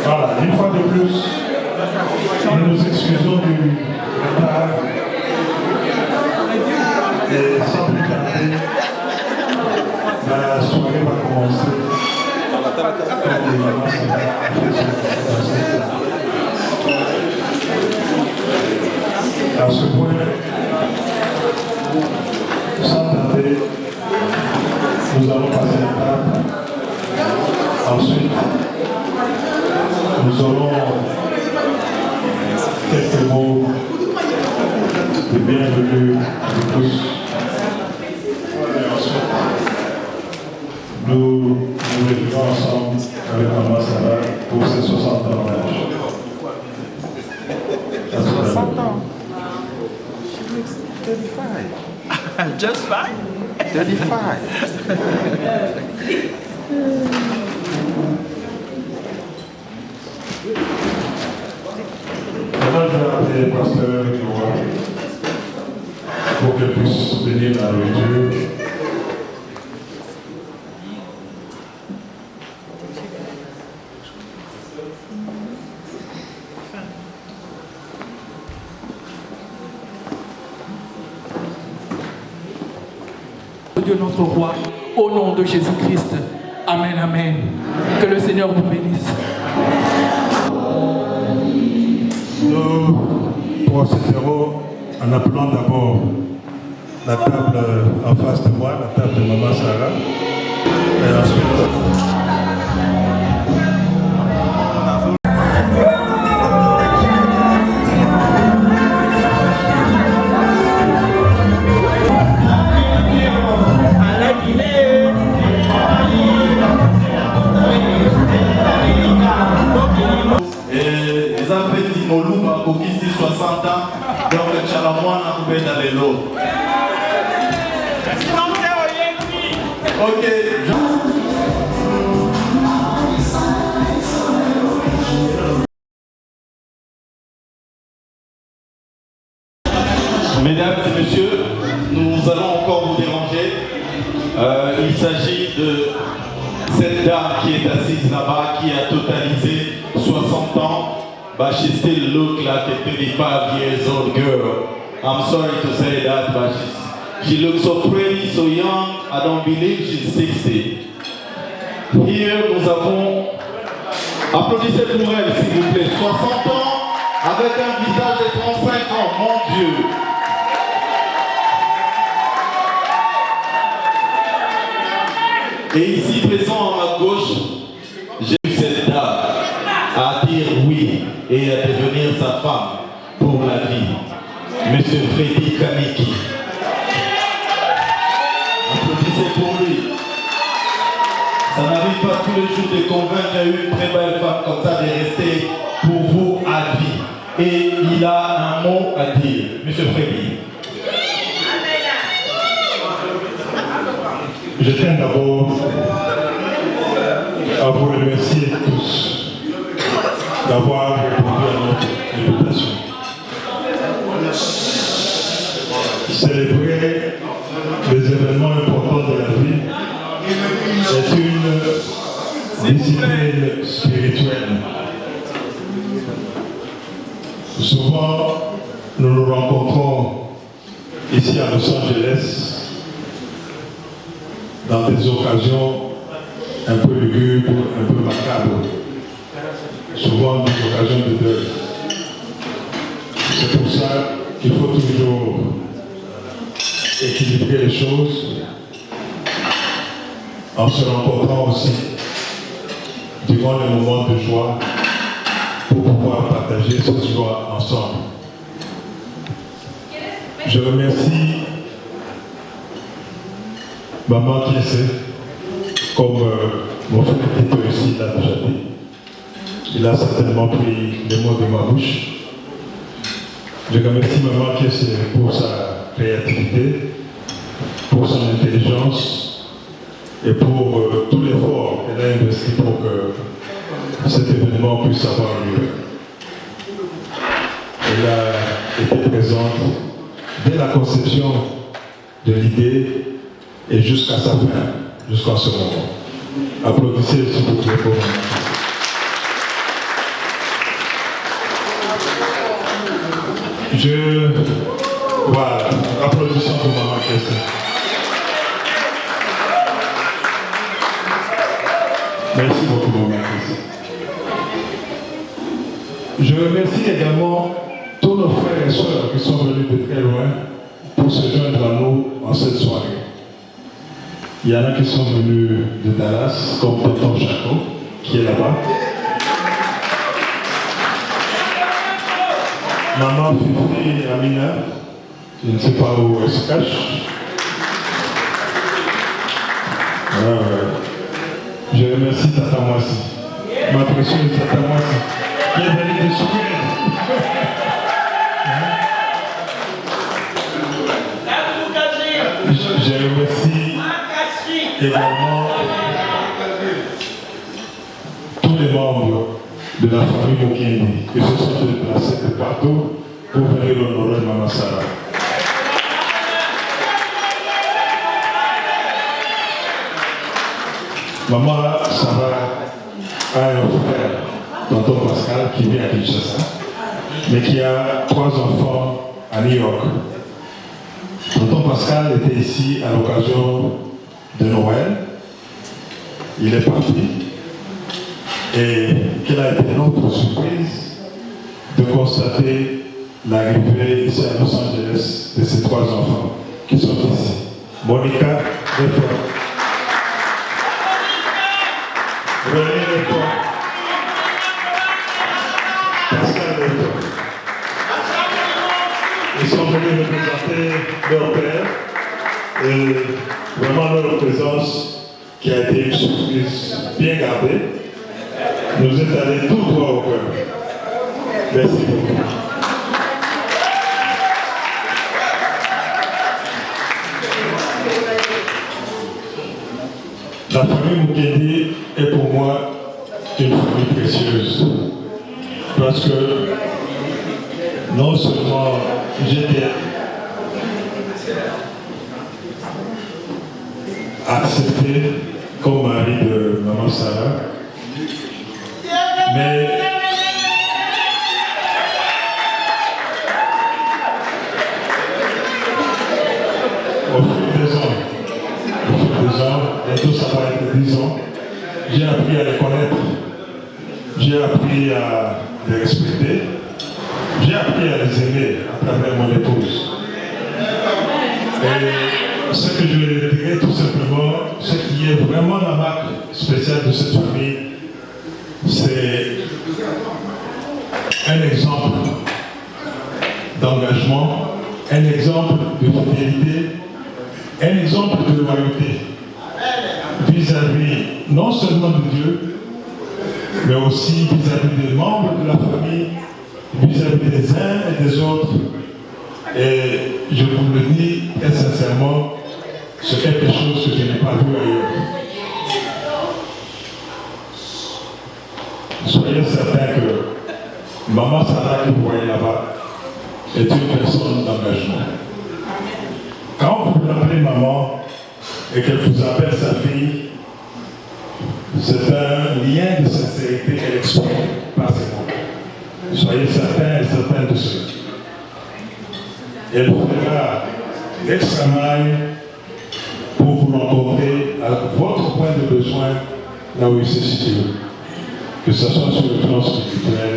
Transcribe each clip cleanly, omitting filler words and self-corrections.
Voilà, une fois de plus, nous nous excusons du retard. Et sans plus tarder, la soirée va commencer. À ce point, sans tarder, nous allons passer l'étape. Ensuite, nous aurons quelques mots de bienvenue à tous. Et ensuite, nous nous réunissons ensemble avec Maman Sarah pour ses 60 ans d'âge. 60 ans. She looks 35. Just fine. 35. Maintenant, je vais appeler le pasteur Noah pour qu'elle puisse venir à la lecture. Dieu notre roi, au nom de Jésus-Christ. Amen, amen. Que le Seigneur vous bénisse. Nous procéderons en appelant d'abord la table en face de moi, la table de Maman Sarah. Et ensuite, les appétits Moluba, Kokisi 60 ans, donc Chalamouana pouvait dans les lots. Ok. Mesdames et messieurs, nous allons encore vous déranger. Il s'agit de cette dame qui est assise là-bas, qui a totalisé 60 ans. But she still look like a 35 years old girl. I'm sorry to say that, but she looks so pretty, so young. I don't believe she's 60. Here, nous avons... Applaudissez pour elle, s'il vous plaît. 60 ans, avec un visage de 35 ans, mon Dieu. Et ici, présent à ma gauche, j'ai eu cette dame à dire oui et à devenir sa femme pour la vie. Monsieur Freddy Kaniki. Applaudissez pour lui. Ça n'arrive pas tous les jours de convaincre une très belle femme comme ça de rester pour vous à vie. Et il a un mot à dire. Monsieur Freddy. je tiens d'abord à vous remercier tous d'avoir répondu à notre invitation. Célébrer les événements importants de la vie est une discipline spirituelle. Souvent, nous nous rencontrons ici à Los Angeles dans des occasions un peu lugubres, un peu macabres, souvent des occasions de deuil. C'est pour ça qu'il faut toujours équilibrer les choses en se rencontrant aussi durant les moments de joie pour pouvoir partager cette joie ensemble. Je remercie Maman Kiese, comme mon frère Tito ici l'a déjà dit. Il a certainement pris les mots de ma bouche. Je remercie Maman Kiese pour sa créativité, pour son intelligence et pour tout l'effort qu'elle a investi pour que cet événement puisse avoir lieu. Elle a été présente dès la conception de l'idée et jusqu'à sa fin, jusqu'à ce moment. Applaudissez s'il vous plaît pour moi. Voilà, applaudissements pour maman Christine. Merci beaucoup, maman Christine. Je remercie également tous nos frères et sœurs qui sont venus de très loin pour se joindre à nous en cette soirée. Il y en a qui sont venus de Dallas, comme Tonton Chaco, qui est là-bas. Maman Fifi Amina, je ne sais pas où elle se cache. Je remercie Tata Moissi, ma précieuse Tata Moissi, qui est venue de Suède. Je remercie également tous les membres de la famille Mukendi qui se sont déplacés de partout pour venir honorer Maman Sarah. Maman Sarah a un frère, Tonton Pascal, qui vit à Kinshasa, mais qui a 3 enfants à New York. Tonton Pascal était ici à l'occasion de Noël. Il est parti. Et quelle a été notre surprise de constater l'arrivée ici à Los Angeles de ces 3 enfants qui sont ici. Monica, Reto. René, Reto. Pascal, Reto. Ils sont venus représenter leur père et vraiment leur présence qui a été une surprise bien gardée nous est allée tout droit au cœur. Merci beaucoup. La famille Mukendi est pour moi une famille précieuse parce que non seulement j'étais accepté comme mari de Maman Sarah, mais au fil des ans, bientôt ça va être 10 ans, j'ai appris à les connaître, j'ai appris à les respecter, j'ai appris à les aimer à travers mon épouse. Et ce que je vais dire tout simplement, ce qui est vraiment la marque spéciale de cette famille, c'est un exemple d'engagement, un exemple de fidélité, un exemple de loyauté vis-à-vis non seulement de Dieu, mais aussi vis-à-vis des membres de la famille, vis-à-vis des uns et des autres. Et je vous le dis très sincèrement, c'est quelque chose que je n'ai pas vu ailleurs. Soyez certains que Maman Sarah que vous voyez là-bas est une personne d'engagement. Quand vous l'appelez maman et qu'elle vous appelle sa fille, c'est un lien de sincérité qu'elle exprime par ses mots. Soyez certains et certains de cela. Elle fera l'extrêmement pour vous rencontrer à votre point de besoin là où il se situe. Que ce soit sur le plan spirituel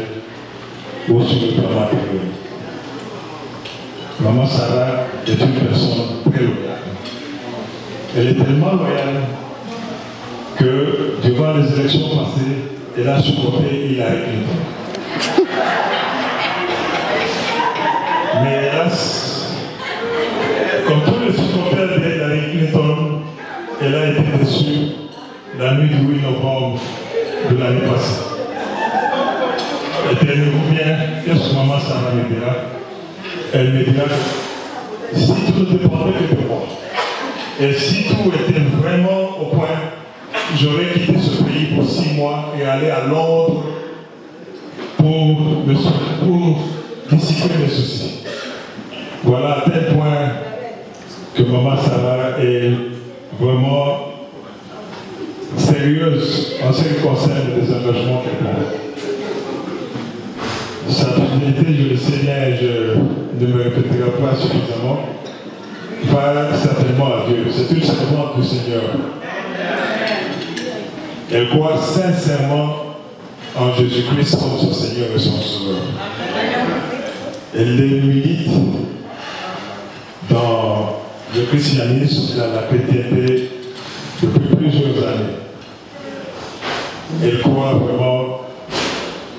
ou sur le plan matériel. Maman Sarah est une personne très loyale. Elle est tellement loyale que durant les élections passées, elle a supporté Hillary Clinton. Mais hélas, comme tous les supporters d'Hillary Clinton, elle a été déçue la nuit du 8 novembre de l'année passée. Et tenez-vous bien, qu'est-ce que Maman Sarah me dira? Elle me dira, si tout ne dépendait que de moi, et si tout était vraiment au point, j'aurais quitté ce pays pour 6 mois et aller à Londres pour dissiper mes soucis. Voilà à tel point que Maman Sarah est vraiment sérieuse en ce qui concerne les engagements qu'elle prend. Sa fidélité, je le sais bien, je ne me répétera pas suffisamment, va certainement à Dieu. C'est une servante du Seigneur. Elle croit sincèrement en Jésus-Christ comme son Seigneur et son Sauveur. Elle milite dans le christianisme, dans la chrétienté depuis plusieurs années. Elle croit vraiment,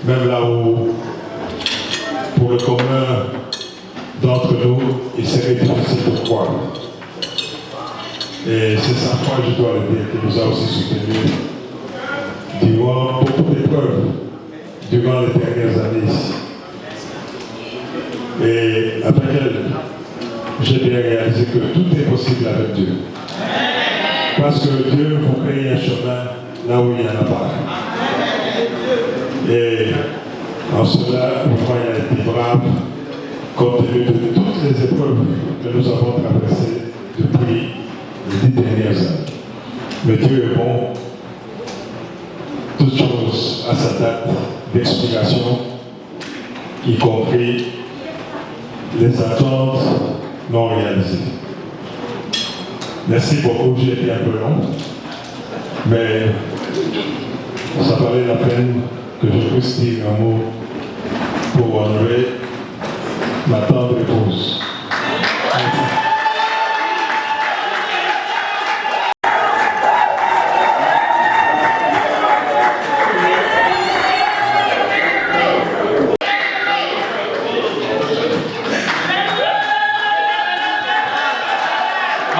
même là où, pour le commun d'entre nous, il serait difficile de croire. Et c'est sa foi, je dois le dire, qui nous a aussi soutenus durant beaucoup d'épreuves, durant les dernières années ici. Et avec elle, j'ai bien réalisé que tout est possible avec Dieu. Parce que Dieu vous crée un chemin là où il n'y en a pas. Et en cela, vraiment, il a été brave, compte tenu de toutes les épreuves que nous avons traversées depuis les 10 dernières années. Mais Dieu est bon. Toutes choses à sa date d'expiration, y compris les attentes non réalisées. Merci beaucoup, j'ai été un peu long, mais ça valait la peine que je puisse dire un mot pour honorer ma tendre épouse. Merci.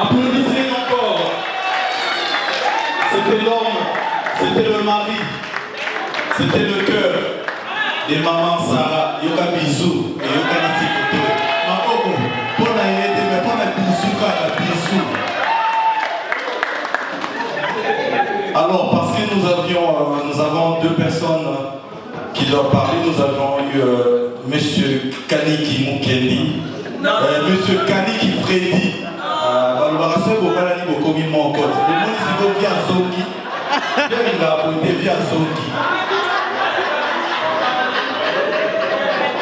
Applaudissez encore. C'était l'homme, c'était le mari, c'était le cœur de maman Sarah. Yoka bisou et yoka nitikoto. Makoko, pour la yété, mais pour la bisou, car la bisou. Alors, parce que nous avons deux personnes qui doivent parler, nous avons eu M. Kaniki Mukendi, M. Kaniki Freddy.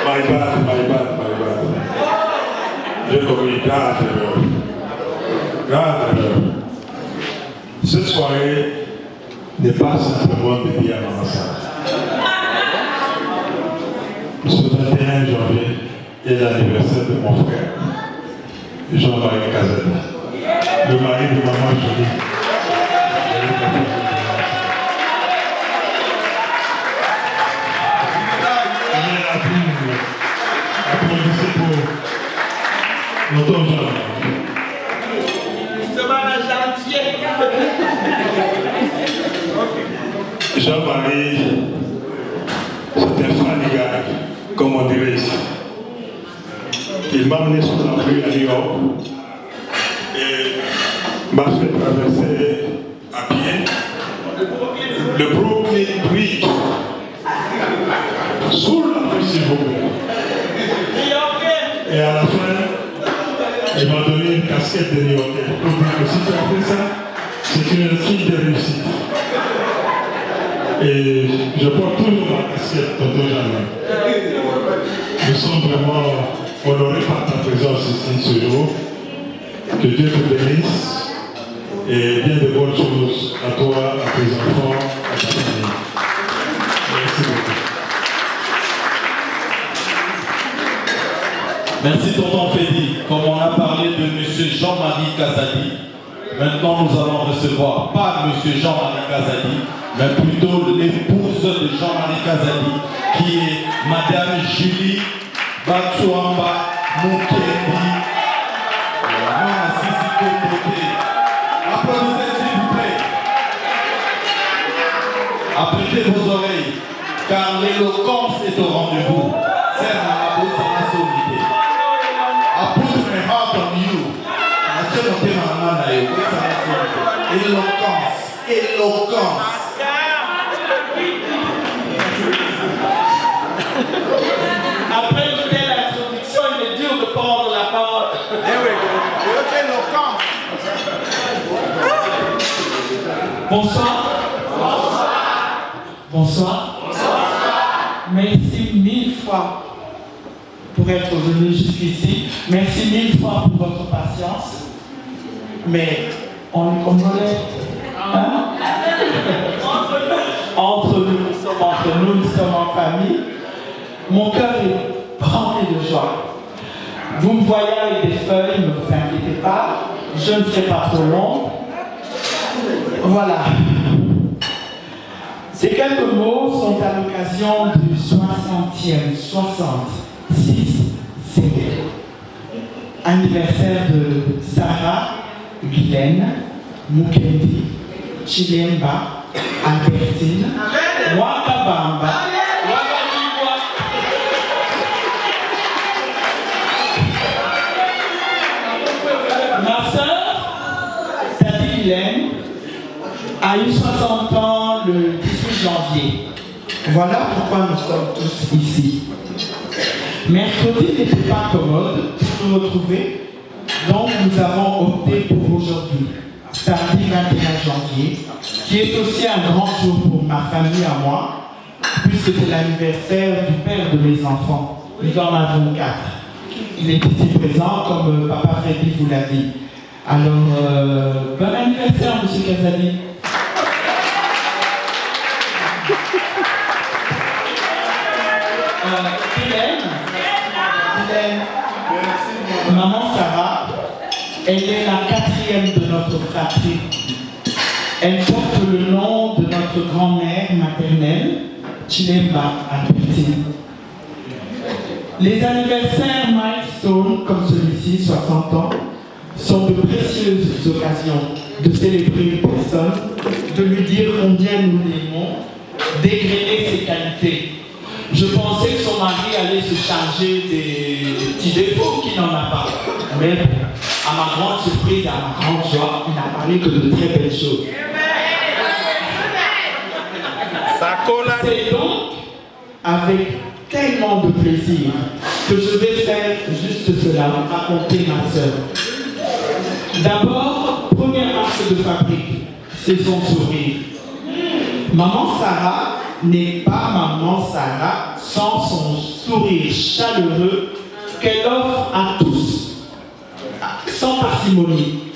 My bad. J'ai commis grave erreur. Cette soirée n'est pas simplement dédiée à Maman Sarah. Ce 21 janvier est l'anniversaire de mon frère, Jean-Marie Kazadi, le mari de Maman Jolie. Applaudissez pour notre Jean-Marie. Jean-Marie, c'est un fanigal, comme on dirait ici. Il m'a amené sur la rue à New York et m'a fait traverser à pied le Brooklyn Bridge. Sous la rue, s'il vous plaît. Et à la fin, il m'a donné une casquette de New Yorkais. Pour dire que si tu as fait ça, c'est une signe de réussite. Et je porte toujours ma casquette, Tonton Jean-Marie. Nous sommes vraiment honorés par ta présence ici ce jour. Que Dieu te bénisse et bien de bonnes choses à toi, à tes enfants, à ta famille. Merci beaucoup. Merci tonton Fedi. Comme on a parlé de M. Jean-Marie Kazadi, maintenant nous allons recevoir pas M. Jean-Marie Kazadi, mais plutôt l'épouse de Jean-Marie Kazadi, qui est Madame Julie Batsuamba Mukendi. Applaudissez s'il vous plaît. Apprêtez vos oreilles, car l'éloquence est au rendez-vous. C'est la route à la solidité. I put my heart on you. Éloquence. Après une telle introduction, il est dur de prendre la parole. Éloquence. Bonsoir. Merci 1000 fois pour pour être venu jusqu'ici. Merci mille fois pour votre patience. Mais on est congolais. Hein? Entre nous, nous sommes en famille. Mon cœur est rempli de joie. Vous me voyez avec des feuilles, ne vous inquiétez pas. Je ne serai pas trop long. Voilà. Ces quelques mots sont à l'occasion du 66e anniversaire de Sarah Guylaine Mukendi Chilemba Albertine Wakabamba. Ma sœur, Tati Guylaine, a eu 60 ans le 18 janvier. Voilà pourquoi nous sommes tous ici. Mercredi n'était pas commode pour nous retrouver, donc nous avons opté pour aujourd'hui, samedi 21 janvier, qui est aussi un grand jour pour ma famille à moi, puisque c'est l'anniversaire du père de mes enfants. Nous en avons 4. Il est ici présent, comme Papa Freddy vous l'a dit. Alors, bon anniversaire, M. Kazali. Guylaine, maman Sarah, elle est la 4e de notre fratrie. Elle porte le nom de notre grand-mère maternelle, Chilemba Albertine. Les anniversaires milestone comme celui-ci, 60 ans, sont de précieuses occasions de célébrer une personne, de lui dire combien nous l'aimons, d'égrener ses qualités. Je pensais que son mari allait se charger des petits défauts qu'il n'en a pas. Mais à ma grande surprise et à ma grande joie, il n'a parlé que de très belles choses. C'est donc avec tellement de plaisir que je vais faire juste cela, raconter ma sœur. D'abord, première marque de fabrique, c'est son sourire. Maman Sarah n'est pas maman Sarah sans son sourire chaleureux qu'elle offre à tous, sans parcimonie.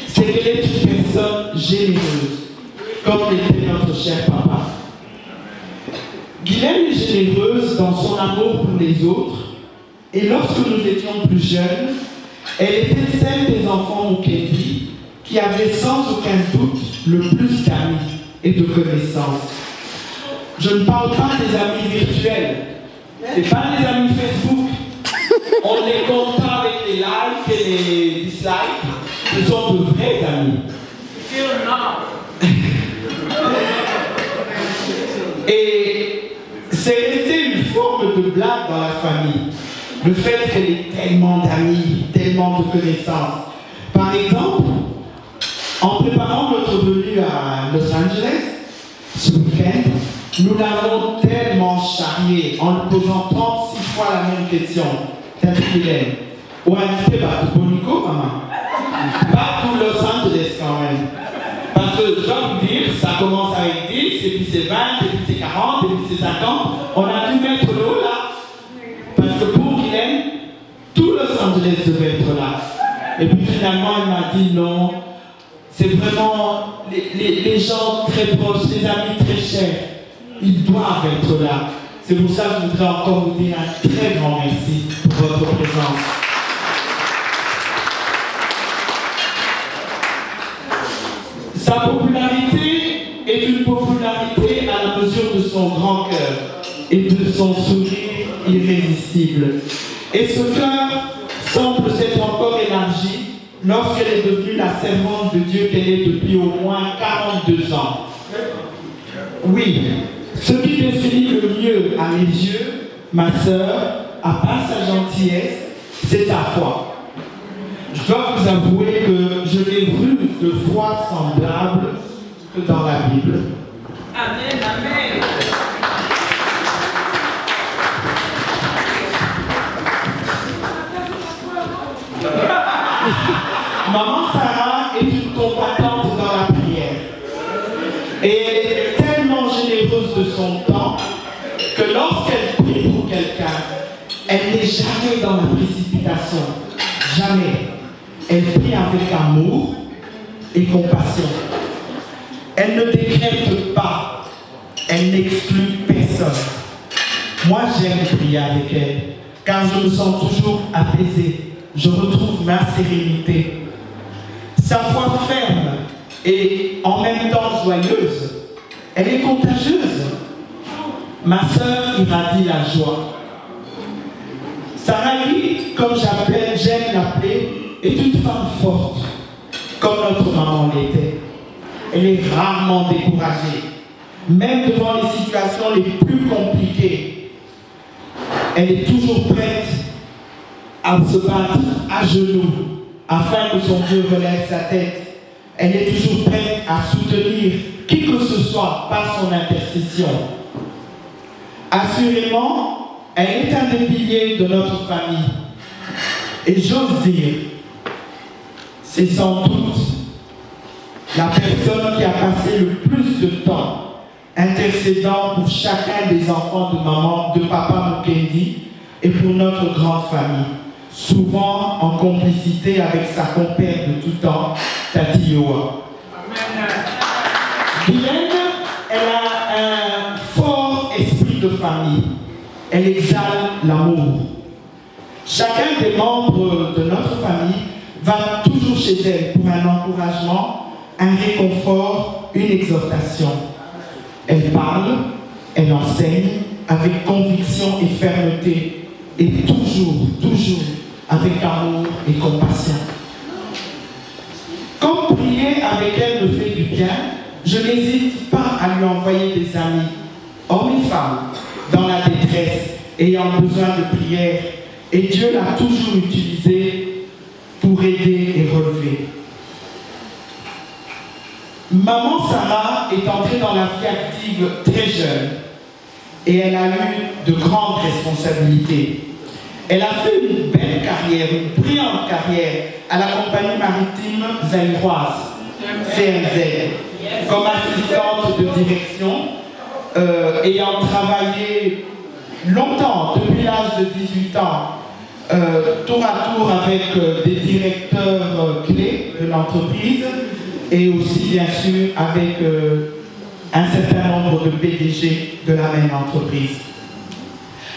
C'est qu'elle est une personne généreuse, comme l'était notre cher papa. Guylaine est généreuse dans son amour pour les autres, et lorsque nous étions plus jeunes, elle était celle des enfants Mukendi qui avait sans aucun doute le plus d'amis et de connaissances. Je ne parle pas des amis virtuels, ce n'est pas les amis Facebook. On ne les compte pas avec les likes et les dislikes, ce sont de vrais amis. Et c'est resté une forme de blague dans la famille. Le fait qu'elle ait tellement d'amis, tellement de connaissances. Par exemple, en préparant notre venue à Los Angeles, ce week-end, nous l'avons tellement charrié en lui posant 36 fois la même question. Tati Guylaine, où est-ce que tu Bonico, maman? Pas tout Los Angeles quand même. Parce que je dois vous dire, ça commence avec 10, et puis c'est 20, et puis c'est 40, et puis c'est 50. On a dû mettre le haut là. Parce que pour Guylaine, tout Los Angeles devait être là. Et puis finalement, elle m'a dit non. C'est vraiment les gens très proches, les amis très chers. Ils doivent être là. C'est pour ça que je voudrais encore vous dire un très grand merci pour votre présence. Sa popularité est une popularité à la mesure de son grand cœur et de son sourire irrésistible. Et ce cœur semble s'être encore élargi lorsqu'elle est devenue la servante de Dieu qu'elle est depuis au moins 42 ans. Oui, ce qui définit le mieux à mes yeux, ma sœur, à part sa gentillesse, c'est sa foi. Je dois vous avouer que je n'ai vu de foi semblable que dans la Bible. Amen, amen. Maman Sarah est une combattante dans la prière. Et elle est tellement généreuse de son temps que lorsqu'elle prie pour quelqu'un, elle n'est jamais dans la précipitation. Jamais. Elle prie avec amour et compassion. Elle ne décrète pas. Elle n'exclut personne. Moi, j'aime prier avec elle, car je me sens toujours apaisé. Je retrouve ma sérénité. Sa voix ferme et en même temps joyeuse. Elle est contagieuse. Ma sœur irradie la joie. Sarah-Lee, comme j'aime l'appeler, est une femme forte, comme notre maman l'était. Elle est rarement découragée, même devant les situations les plus compliquées. Elle est toujours prête à se battre à genoux afin que son Dieu relève sa tête. Elle est toujours prête à soutenir qui que ce soit par son intercession. Assurément, elle est un des piliers de notre famille. Et j'ose dire, c'est sans doute la personne qui a passé le plus de temps intercédant pour chacun des enfants de maman, de papa Mukendi et pour notre grande famille, souvent en complicité avec sa compère de tout temps, Tati Yoa. Guylaine, elle a un fort esprit de famille. Elle exhale l'amour. Chacun des membres de notre famille va toujours chez elle pour un encouragement, un réconfort, une exhortation. Elle parle, elle enseigne avec conviction et fermeté, et toujours avec amour et compassion. Comme prier avec elle me fait du bien, je n'hésite pas à lui envoyer des amis, hommes et femmes, dans la détresse, ayant besoin de prière, et Dieu l'a toujours utilisé pour aider et relever. Maman Sarah est entrée dans la vie active très jeune et elle a eu de grandes responsabilités. Elle a fait une belle carrière, une brillante carrière à la compagnie maritime zaïroise, CMZ, comme assistante de direction, ayant travaillé longtemps, depuis l'âge de 18 ans, tour à tour avec des directeurs clés de l'entreprise et aussi bien sûr avec un certain nombre de PDG de la même entreprise.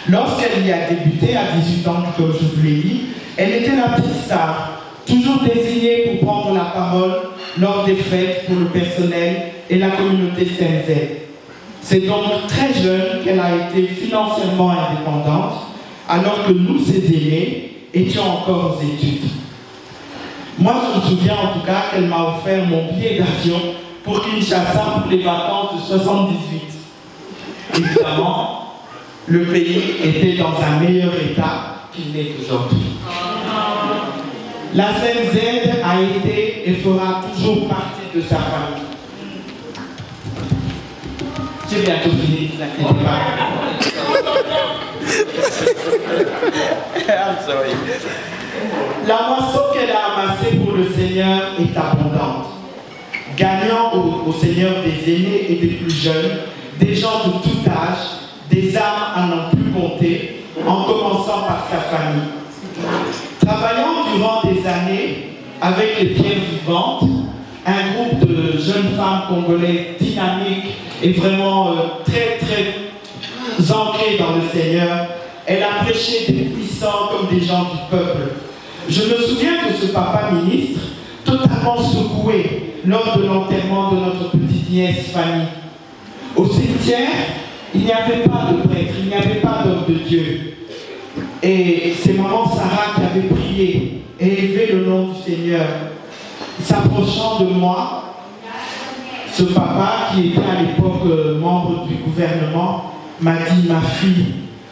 Lorsqu'elle y a débuté à 18 ans, comme je vous l'ai dit, elle était la petite star, toujours désignée pour prendre la parole lors des fêtes pour le personnel et la communauté CMZ. C'est donc très jeune qu'elle a été financièrement indépendante, alors que nous, ses aînés, étions encore aux études. Moi, je me souviens en tout cas qu'elle m'a offert mon billet d'avion pour Kinshasa pour les vacances de 78. Évidemment, le pays était dans un meilleur état qu'il n'est aujourd'hui. La CMZ a été et fera toujours partie de sa famille. J'ai bientôt fini, ne vous inquiétez pas. I'm sorry. La moisson qu'elle a amassée pour le Seigneur est abondante, gagnant au Seigneur des aînés et des plus jeunes, des gens de tout âge, des âmes à n'en plus compter, en commençant par sa famille. Travaillant durant des années avec les Pierres Vivantes, un groupe de jeunes femmes congolaises dynamiques et vraiment très ancrées dans le Seigneur, elle a prêché des puissants comme des gens du peuple. Je me souviens de ce papa ministre totalement secoué lors de l'enterrement de notre petite nièce Fanny. Au cimetière, il n'y avait pas de prêtre, il n'y avait pas d'homme de Dieu. Et c'est maman Sarah qui avait prié et élevé le nom du Seigneur. S'approchant de moi, ce papa qui était à l'époque membre du gouvernement m'a dit: ma fille,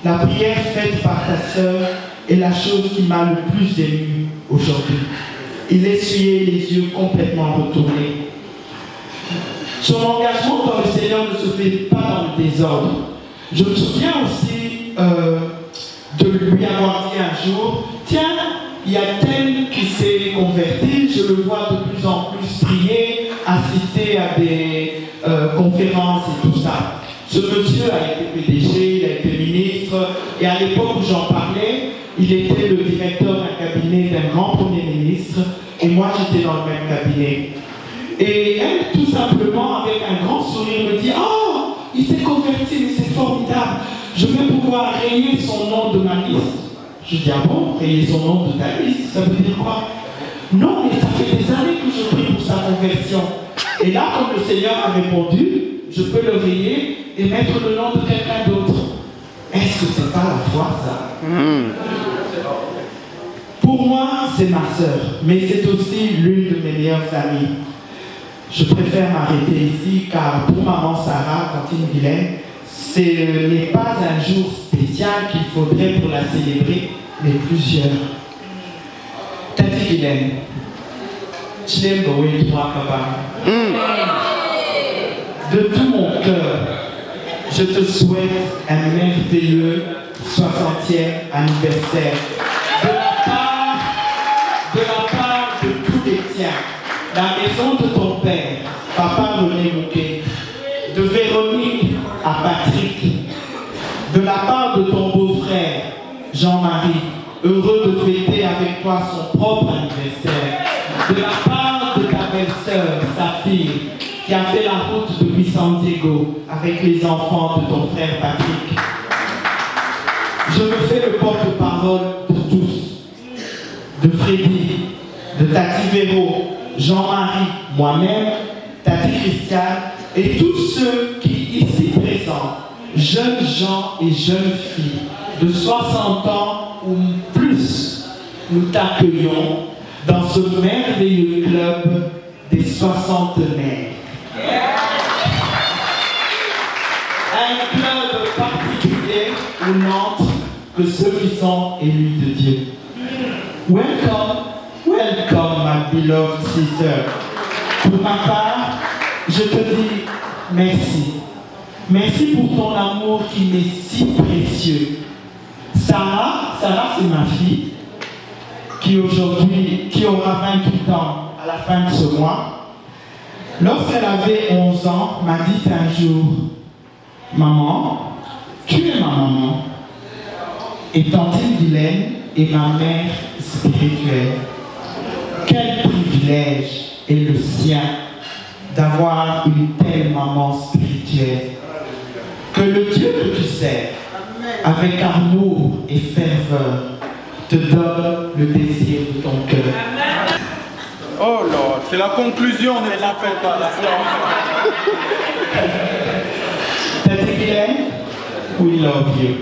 la prière faite par ta sœur est la chose qui m'a le plus ému aujourd'hui. Il essuyait les yeux complètement retournés. Son engagement dans le Seigneur ne se fait pas dans le désordre. Je me souviens aussi de lui avoir dit un jour: tiens, il y a tel qui s'est converti, je le vois de plus en plus prier, assister à des conférences et tout ça. Ce monsieur a été PDG, il a été ministre, Et à l'époque où j'en parlais, il était le directeur d'un cabinet d'un grand premier ministre et moi j'étais dans le même cabinet. Et elle, tout simplement, avec un grand sourire, me dit « Oh, il s'est converti, mais c'est formidable. Je vais pouvoir rayer son nom de ma liste. » Je dis « Ah bon, rayer son nom de ta liste, ça veut dire quoi ?» Non, mais ça fait des années que je prie pour sa conversion. Et là, comme le Seigneur a répondu, je peux le rayer et mettre le nom de quelqu'un d'autre. Est-ce que c'est pas la foi, ça? Pour moi, c'est ma sœur, mais c'est aussi l'une de mes meilleures amies. Je préfère m'arrêter ici car pour maman Sarah, Cantine Vilaine, ce n'est pas un jour spécial qu'il faudrait pour la célébrer, mais plusieurs. Tati Vilaine, je l'aime beaucoup, toi, papa. De tout mon cœur, je te souhaite un merveilleux 60e anniversaire. De la part de tous les tiens, la maison de ton père, Papa René Mouquet, de Véronique à Patrick, de la part de ton beau-frère, Jean-Marie, heureux de fêter avec toi son propre anniversaire, de la part de ta belle-sœur, sa fille, qui a fait la route depuis San Diego avec les enfants de ton frère Patrick. Je me fais le porte-parole de tous, de Freddy, de Tati Véro, Jean-Marie, moi-même, Tati Christiane et tous ceux qui ici présents, jeunes gens et jeunes filles de 60 ans ou plus, nous t'accueillons dans ce merveilleux club des 60aires. Un club particulier où n'entrent que ceux qui sont élus de Dieu. Welcome, welcome, my beloved sister. Pour ma part, je te dis merci. Merci pour ton amour qui m'est si précieux. Sarah c'est ma fille, qui aura 28 ans à la fin de ce mois. Lorsqu'elle avait 11 ans, m'a dit un jour, « Maman, tu es ma maman. Et Tantine Vilaine est ma mère spirituelle. » Quel privilège est le sien d'avoir une telle maman spirituelle. Que le Dieu que tu sers, avec amour et ferveur, te donne le désir de ton cœur. Oh Lord, c'est la conclusion, on est la fête à la Tati Vilaine, we love you.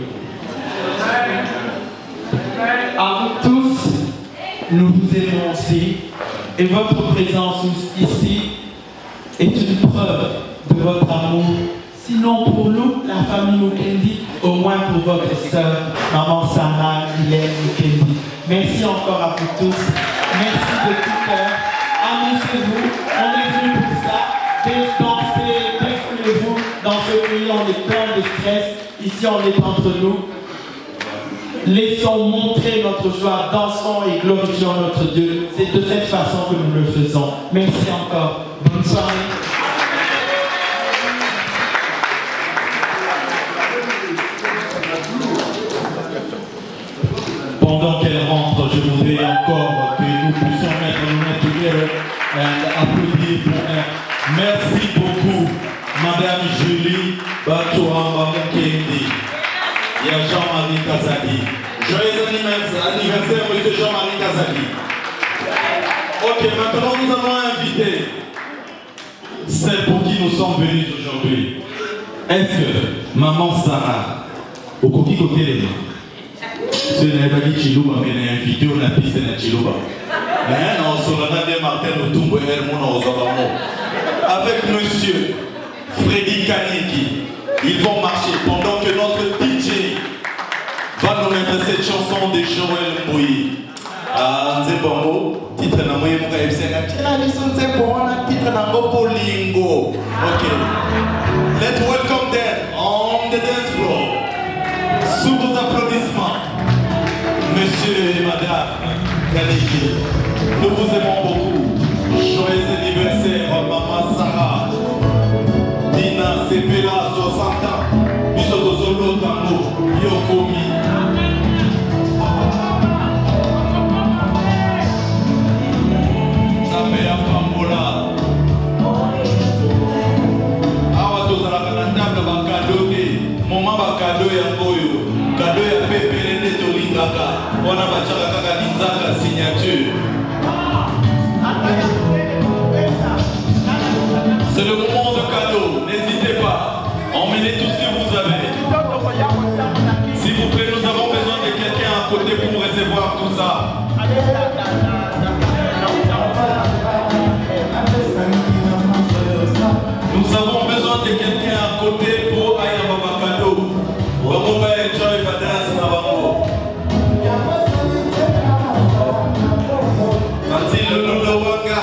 À vous tous, nous vous aimons aussi, et votre présence ici est une preuve de votre amour. Sinon pour nous, la famille Mukendi, au moins pour votre sœur, maman Sarah, Vilaine Mukendi. Merci encore à vous tous. Merci de tout cœur. Amusez-vous. On est venus pour ça. Dansez, défoulez-vous. Dans ce pays, on est plein de stress. Ici, on est entre nous. Laissons montrer notre joie, dansons et glorifions notre Dieu. C'est de cette façon que nous le faisons. Merci encore. Bonne soirée. Pendant qu'elle rentre, je voudrais encore que nous puissions mettre nos mains together et applaudir pour elle. Merci beaucoup, Madame Julie Baturamba Mukendi. Il y a Jean-Marie Kazali. Joyeux anniversaire, Monsieur Jean-Marie Kazali. Ok, maintenant nous allons inviter celle pour qui nous sommes venus aujourd'hui. Est-ce que Maman Sarah, au coquille côté les mains? Ce n'est pas dit Chilouba, mais il y a une vidéo de la piste de Chilouba. Mais non, sur la dernière Martin Otumbo et Hermona Ozabamo. Avec Monsieur Freddy Kaniki, ils vont marcher pendant que notre DJ va nous mettre cette chanson de Joël Mbouyi. Nzebongo, titre na moye muka ebsenga. Tila ni sonte bona titre na Bolingo. Okay. Let's welcome them on the dance floor. Sous vos applaudissements, Monsieur et Madame Kaniki, nous vous aimons beaucoup. Joyeux anniversaire, Maman Sarah. Dina Sepela, 60 ans. Bisotozolo Tango, Yokomi. ya ngoyo kado ya pepele nde tolingaka wana batiaka kaka linzaka signature. C'est le moment de cadeau, n'hésitez pas, emmenez tout ce que vous avez. S'il vous plaît, nous avons besoin de quelqu'un à côté pour recevoir tout ça. Nous avons besoin de quelqu'un à côté pour aller à cadeau. Vamos faire enjoy la danse na bango. Tanti le londo wanga.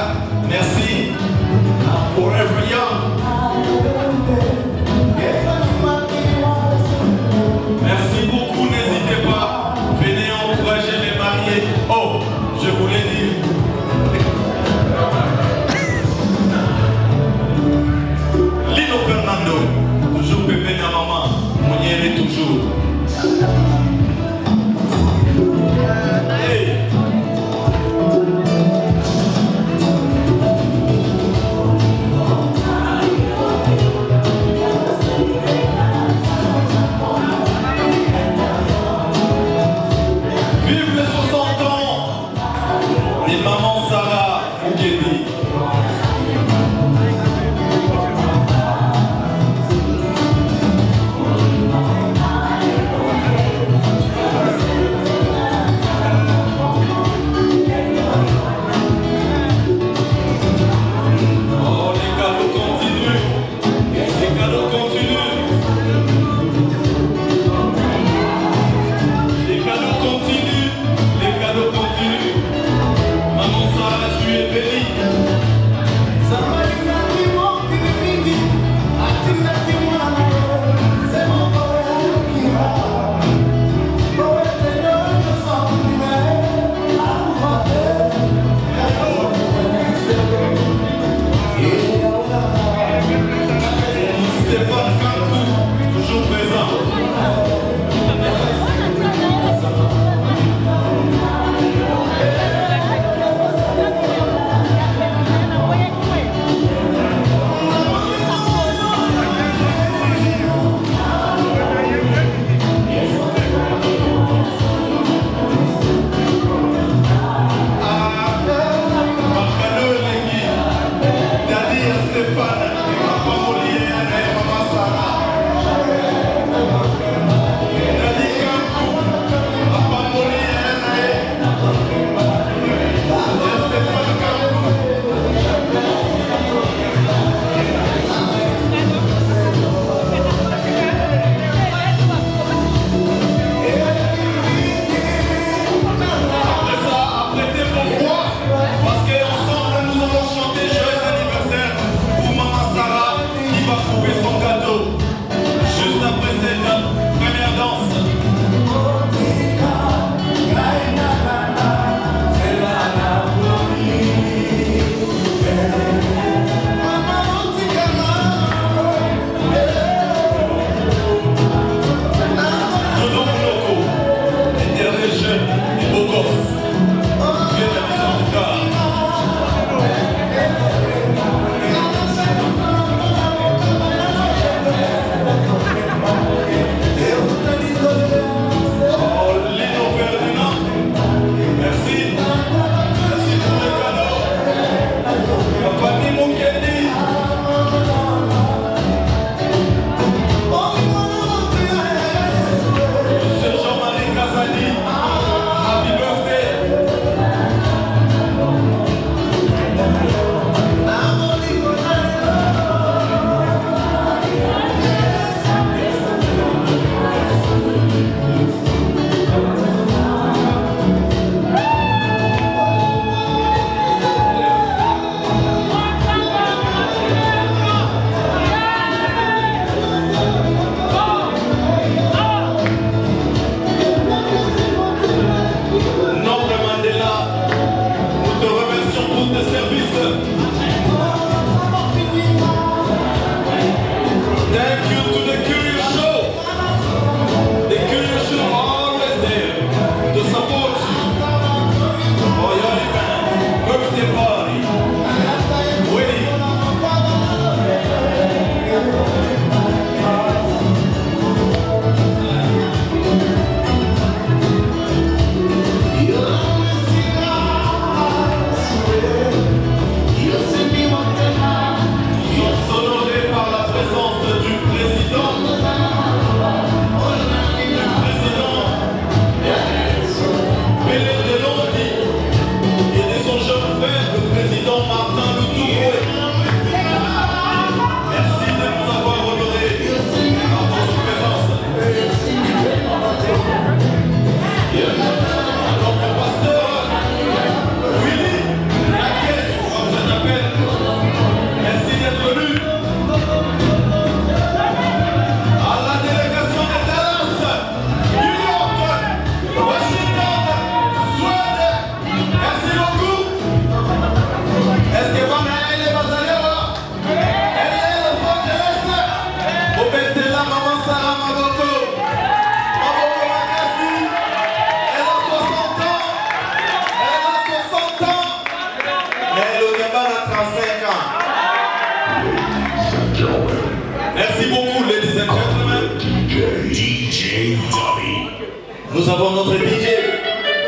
Nous avons notre DJ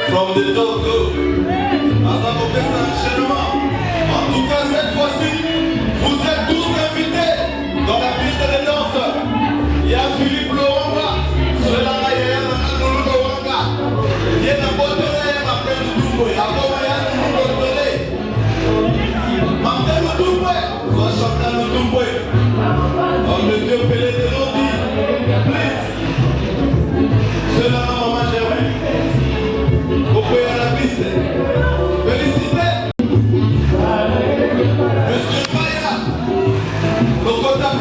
from the Togo. C'est un enchaînement. En tout cas, cette fois-ci, vous êtes tous invités dans la piste de danse. Il y a Philippe Lowanga. Cela là, il y a Nanoulou Lowanga. Il y a Nabotele, il y a Mapel Doumboué. Il y a Nabotele. Mapel Doumboué. Soit Chantal Doumboué. Oh, le vieux Pelé de Lodi. Please. Cela là, maman Germain. Vous pouvez à la piste. Félicitez. Monsieur Maya. Le Kota.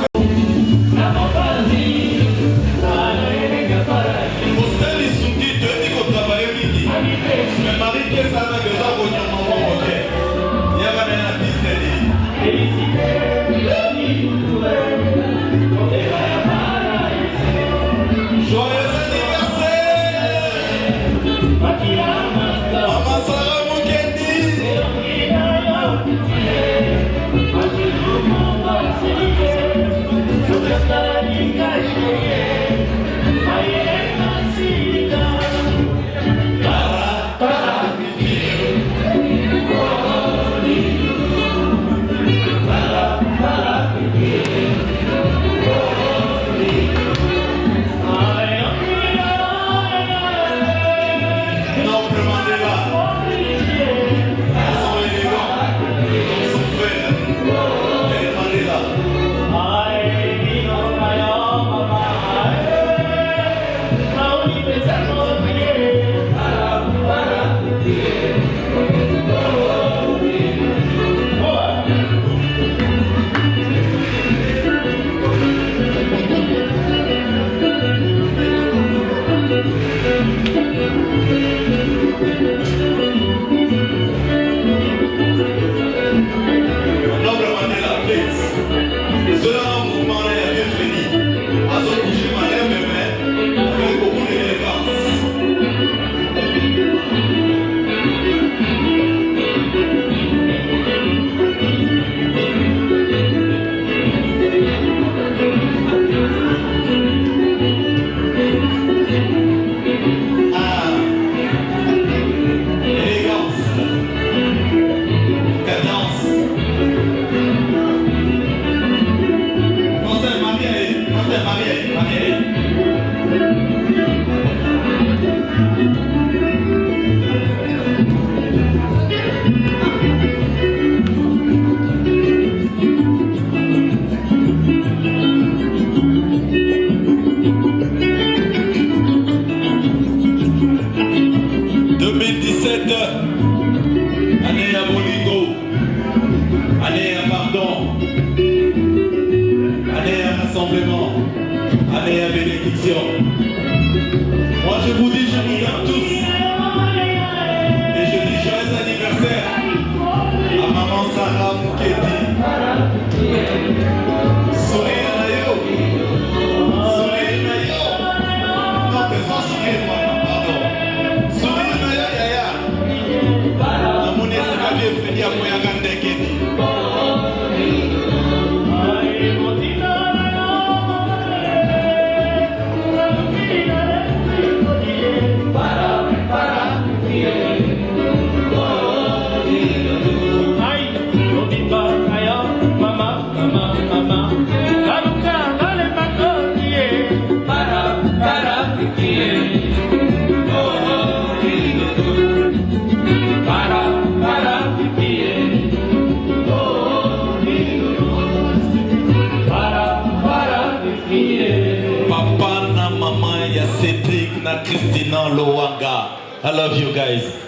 Christina Lowanga. I love you guys.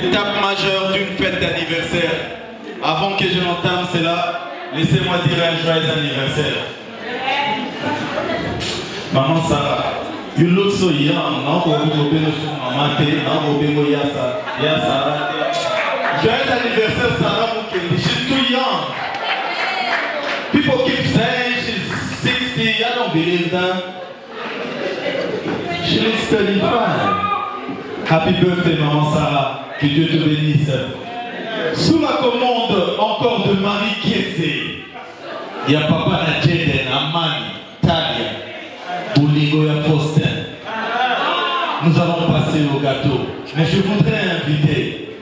étape majeure d'une fête d'anniversaire. Avant que je n'entame cela, laissez-moi dire un joyeux anniversaire. Maman Sarah, you look so young. Joyeux anniversaire Sarah Mukendi. She's too young. People keep saying she's 60. I don't believe that. She looks 35. Happy birthday, Maman Sarah. Que Dieu te bénisse. Sous la commande encore de Marie Kiesé, il y a Papa Nadjeden, Amani, Talia, Bouligo et Faustin. Nous allons passer au gâteau. Mais je voudrais inviter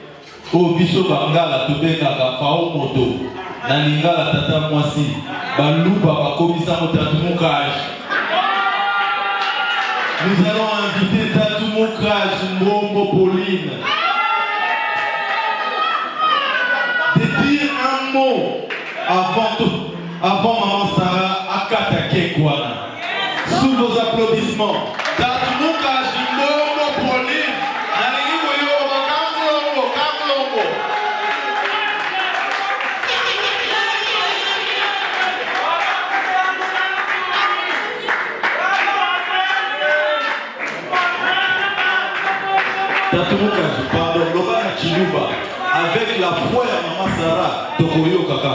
au Bisso Bangala, Tobeka, Fao Moto, Naningala, Tata Mwasi, Balouba, Bakomisa, Motatumukaj. Nous allons inviter Tatumukaj, Mbombo, Pauline. De dire un mot avant Maman Sarah Akata Kekwana. Sous vos applaudissements. Tatumukaj, Mbombo, Pauline. Naningo Yoba, Kamlongo, Kamlongo. Tatumukaj, pardon, Lobana Chiluba. Avec la foi à Maman Sarah, Tokoyo Kaka.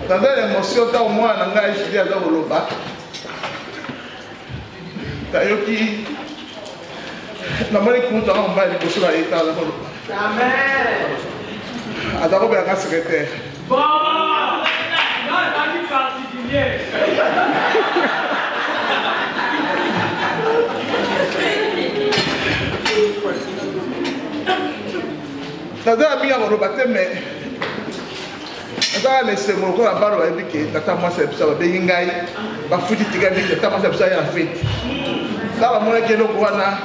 Dans l'émotion, au moins, on a dit à l'Oloba. Tayoki, namoni kuta on va aller sur l'état là. Amen. Adabo bien un secrétaire. Bon, non, pas du particulier. Tata bien on va mais Tata laisse mon corps à balo avec que tata moi c'est ça be ngai ba futi tiga bi tata moi c'est ça ya fête. Ça va moi que le kwana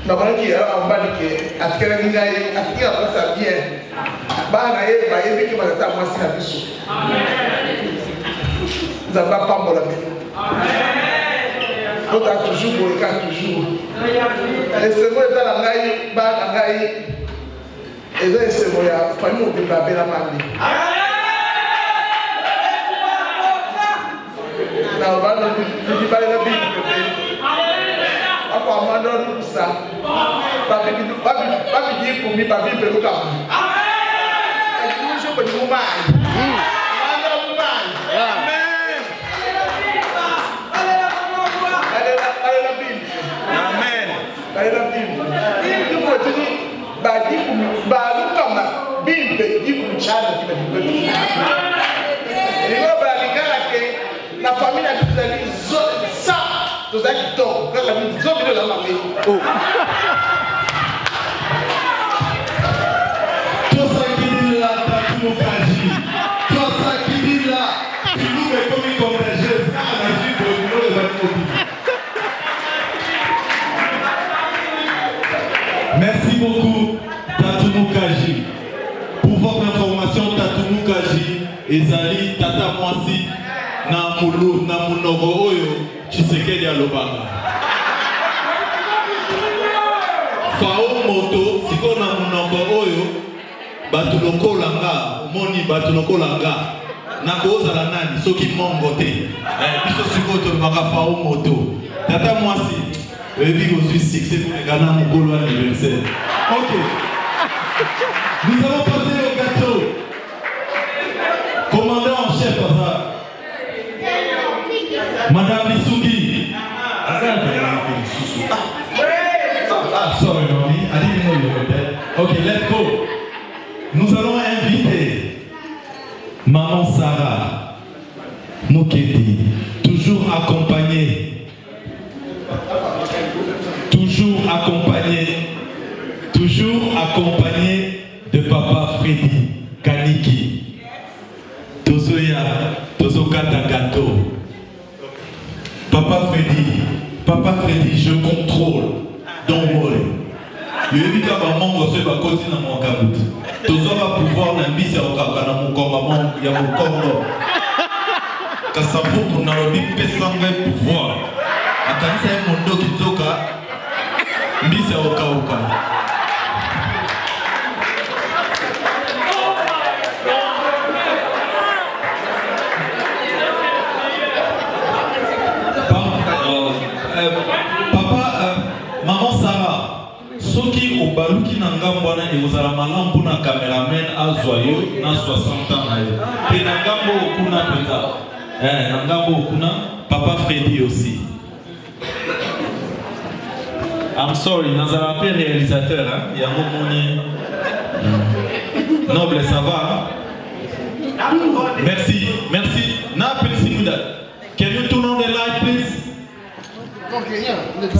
na bana ki on va dire que atkela ngai atkela pas ça bien. Ba na ye ba ye bi que tata moi c'est la biso. Amen. Nous avons pas pour la vie. Amen. Donc à toujours pour le cas toujours. Et c'est moi dans la ngai ba na ngai. Et là, c'est moi, famille au Bible, la manie. Now, on va nous dire la Bible. Après, on m'a donné ça. Pas dire pour moi, pas dire pour nous. Et toujours pour nous, Amen. Allez la Bible. Amen. Allez la Bible. Balu kama bimbe yikuchana kile bimbe. Leo baligala ke na familia tuzali ça tuzali kitoko kaka zobi de la mame. Oh. Tosakidila Tatumukaj. Tosakidila kilume komi kongrejez na suite au de la Merci beaucoup Tatumukaj. Pour votre information, Tatumukaj ezali tata mwasi na mulu na munogo oyo Tshisekedi alobanga. Fao moto siko na munogo oyo batu lokolanga moni batu lokolanga na kozala nani soki mongo te. Biso siko to baka fao moto. Tata mwasi Ebi aussi succès pour les Ghana Mokolo anniversaire. Ok. Nous allons passer au gâteau. Commandant en chef, ça. Madame Lissouki. Sorry, mommy. I didn't know you were there. Ok, let's go. Nous allons inviter Maman Sarah Mukendi, toujours accompagnée. Toujours accompagné de Papa Freddy Kaniki. Tozoya, Tozokata Gato. Papa Freddy, je contrôle. Don't worry. Je vais dire à maman que je vais continuer à mon cabout. Tozo va pouvoir n'imbiser au kaka na mukomba ya mukombo. Kasapo pour n'alobi pesanga pouvoir. Akanisa ya mondo kitoka mbise au kauka. Maman Sarah, soki obaluki na ngambo wana ekozala malamu mpona cameraman azwa yo na 60 ans na yo. Pe na ngambo okuna penza. Na ngambo okuna Papa Freddy aussi. I'm sorry, nazala pe réalisateur, hein? Yango moni. Noble, ça va? Hein? Merci, merci. Na pelisi muda. Can you turn on the light, please?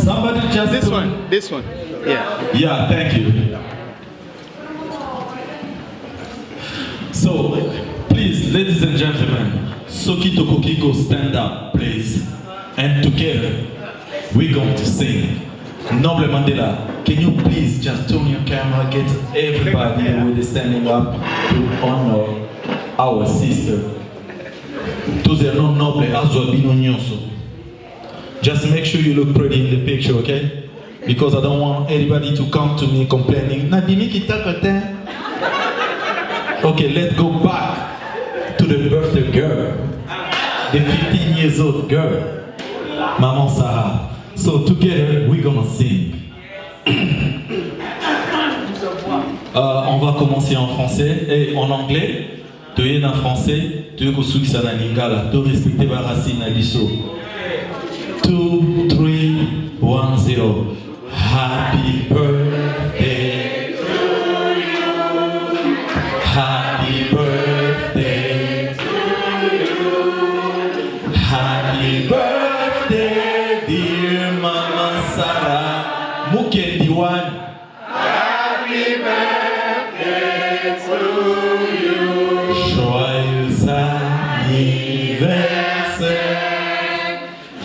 Somebody just This one. Yeah, thank you. So, please, ladies and gentlemen, Soki Tokokiko, stand up, please. And together, we're going to sing. Noble Mandela, can you please just turn your camera, get everybody who is standing up to honor our sister. Tous les noms nobles, Azwabino Nyoso. Just make sure you look pretty in the picture, okay? Because I don't want anybody to come to me complaining. Okay, let's go back to the birthday girl. The 15 years old girl. Maman Sarah. So together, we're gonna sing. On va commencer en français et en anglais. Tu es en français, tu es au Suksana Lingala. Tu respectes ma racine à l'issue. 2, 3, 1, 0. Happy birthday to you. Happy birthday to you. Happy birthday, dear Mama Sarah. Mukendiwan. Happy birthday to you. Joyeux anniversaire.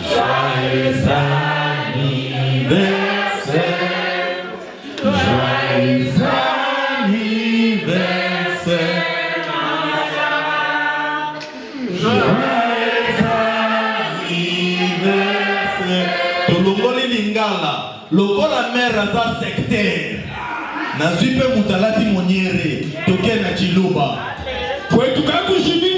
Joyeux anniversaire, joyeux anniversaire, joyeux anniversaire. Tolongoli lingala, lokola mère aza secteur. Nazwi pe mutalati monyere, toke na chiluba. Kwetu kakushibinye.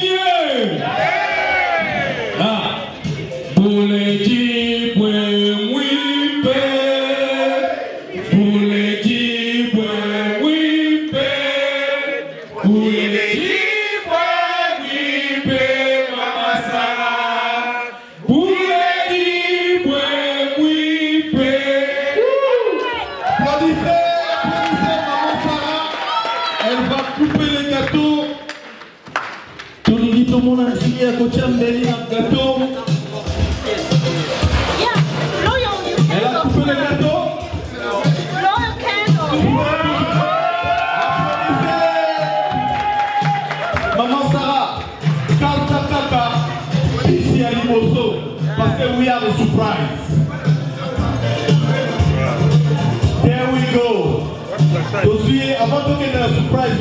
Parce que we have a surprise. There we go. Dossier, avant de donner la surprise,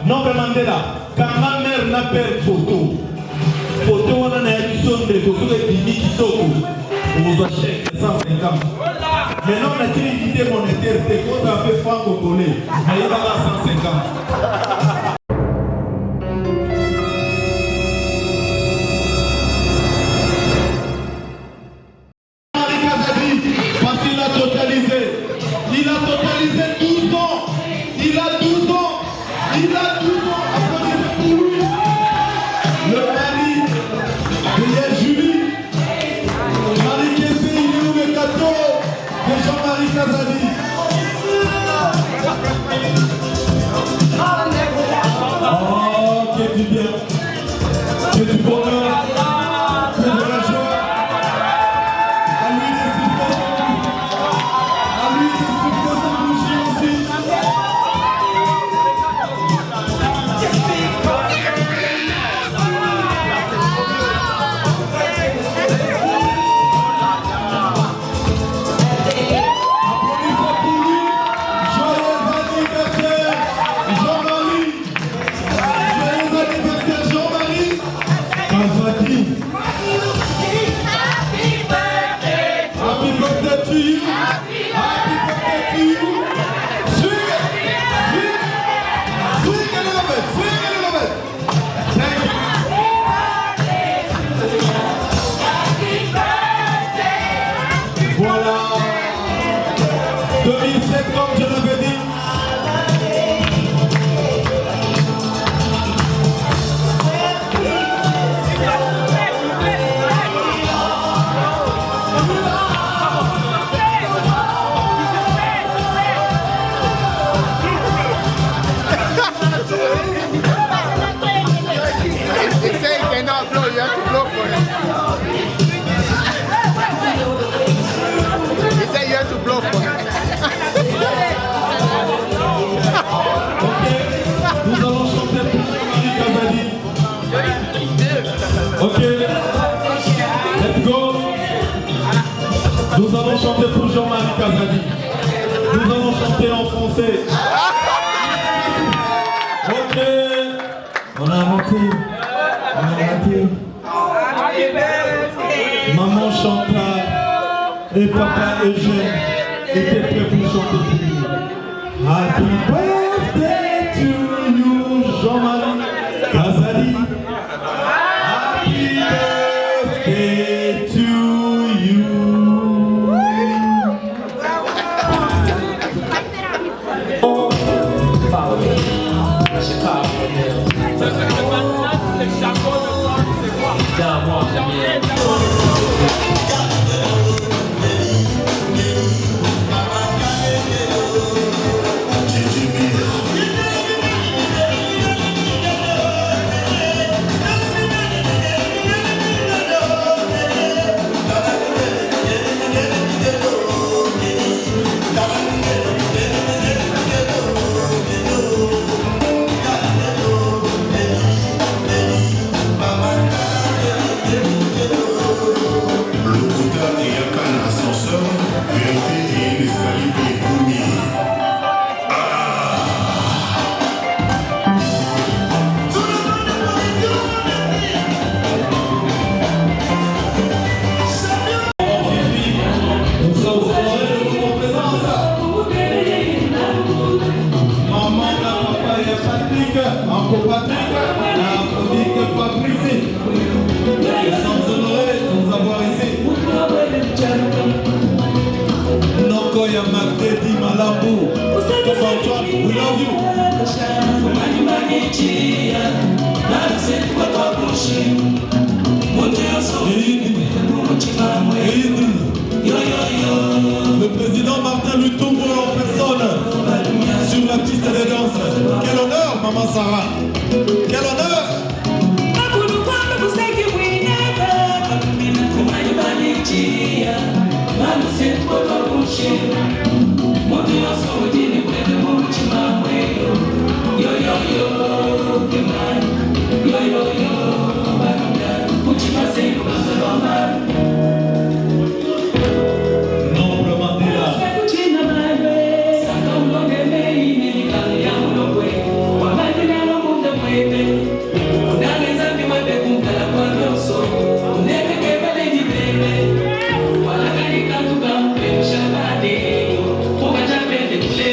Noble Mandela, quand ma mère n'a pas photo, on a une sonde de photo de Bimi Kitoko, on vous achète 150. Maintenant, on a une idée monétaire, c'est qu'on a fait franco-congolais, mais il va à 150. Jean-Marie Kazadi. Ok. Let's go. Nous allons chanter pour Jean-Marie Kazadi. Nous allons chanter en français. Ok. On a raté. Maman chanta et papa Eugène étaient prêts pour chanter pour nous. Happy birthday to you, Jean-Marie Kazadi. Happy birthday to you. Le président Martin Lutumbo en personne sur la piste de danse. Quel honneur, maman Sarah. Quel honneur. Thank you.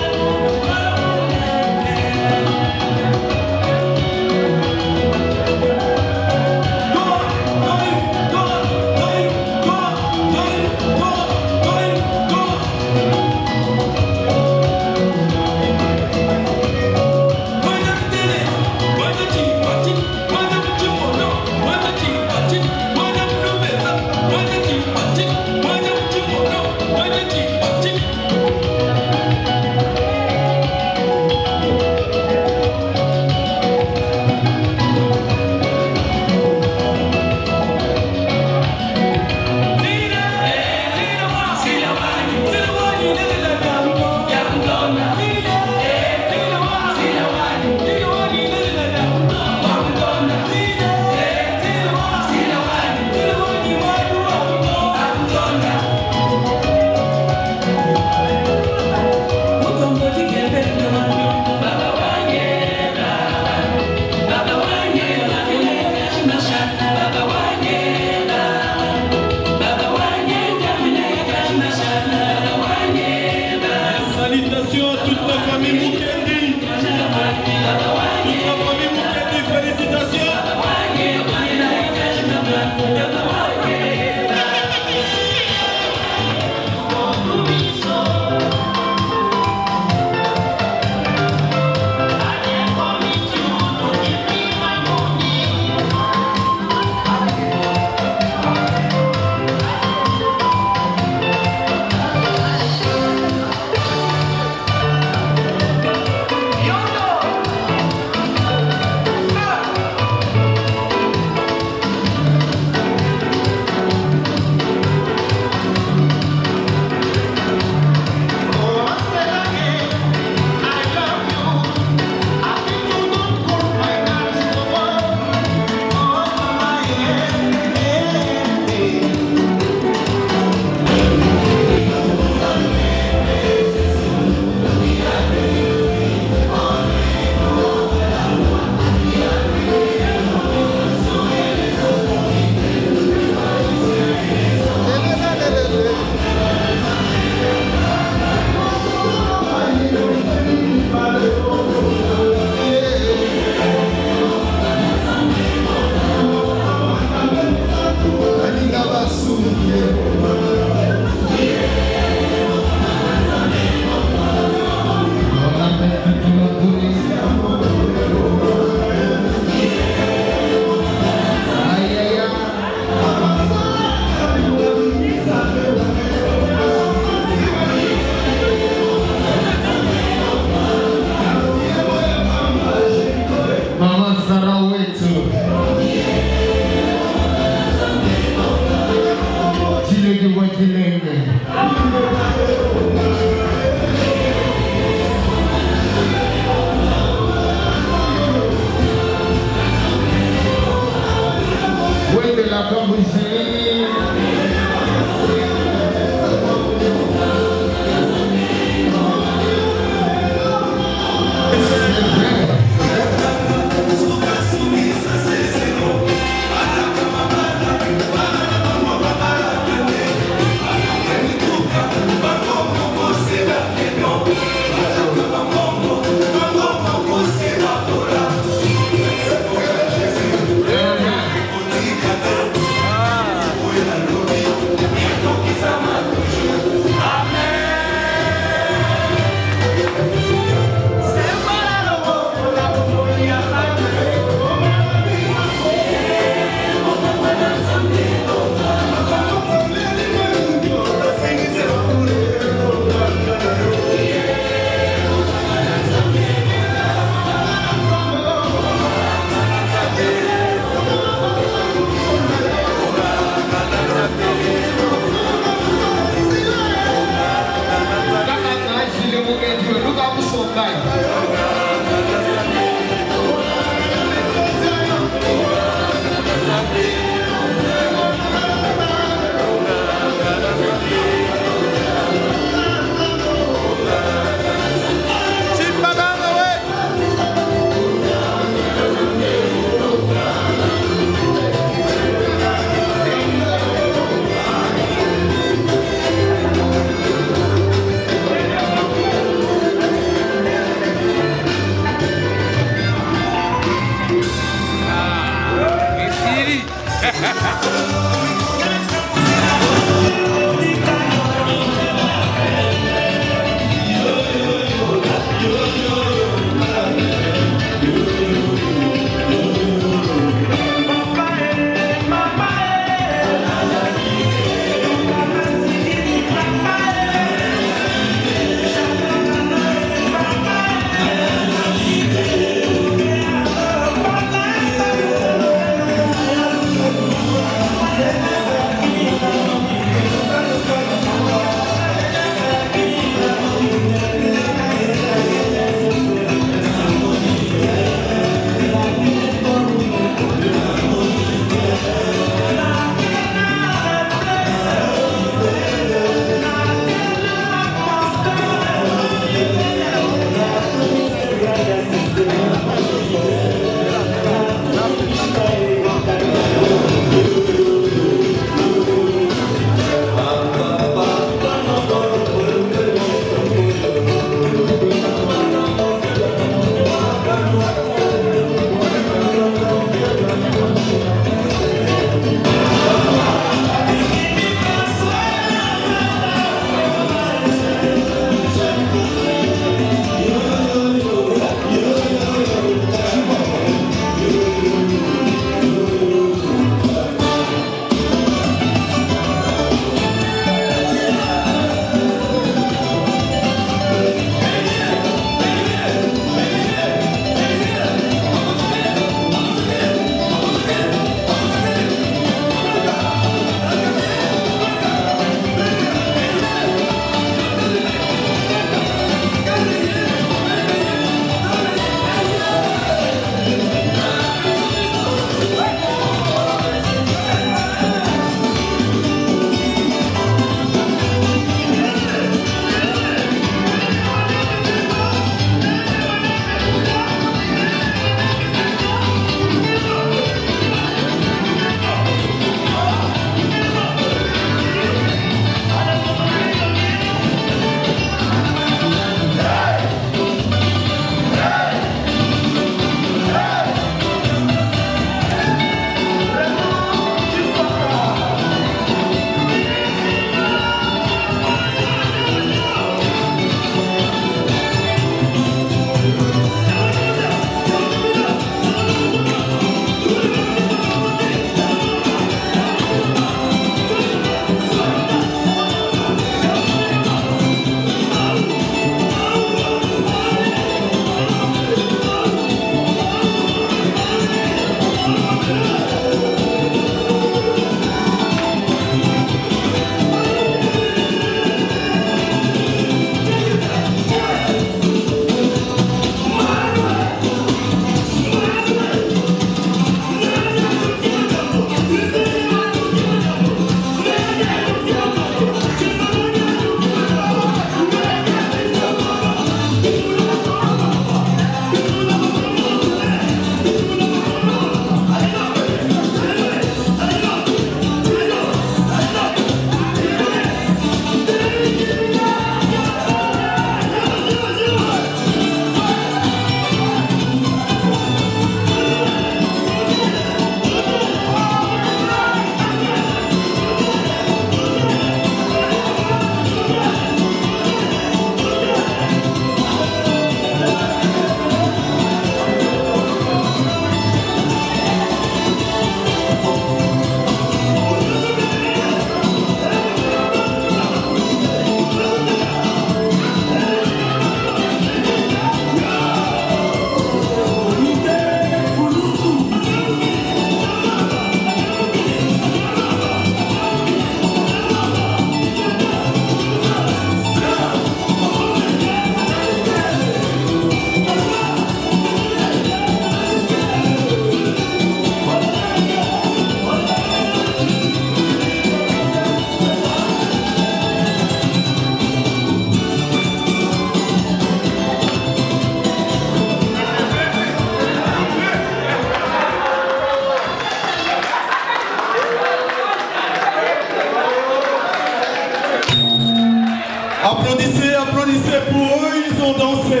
Applaudissez, applaudissez pour eux, ils ont dansé.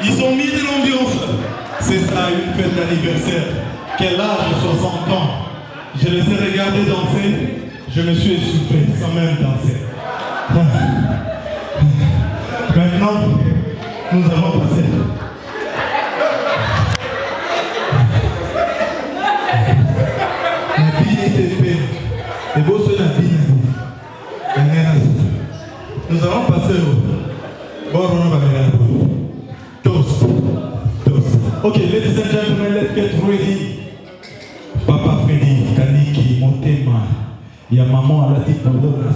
Ils ont mis de l'ambiance. C'est ça une fête d'anniversaire. Quel âge? 60 ans. Je les ai regardés danser, je me suis essoufflé sans même danser. Maintenant, nous allons passer. La vie est épée. Et vous, c'est la vie. Nous allons passer au bord de toast. Toast. Ok, ladies and gentlemen, let's get ready. Papa Freddy, Kaniki, Montema. Il y a maman à la petite à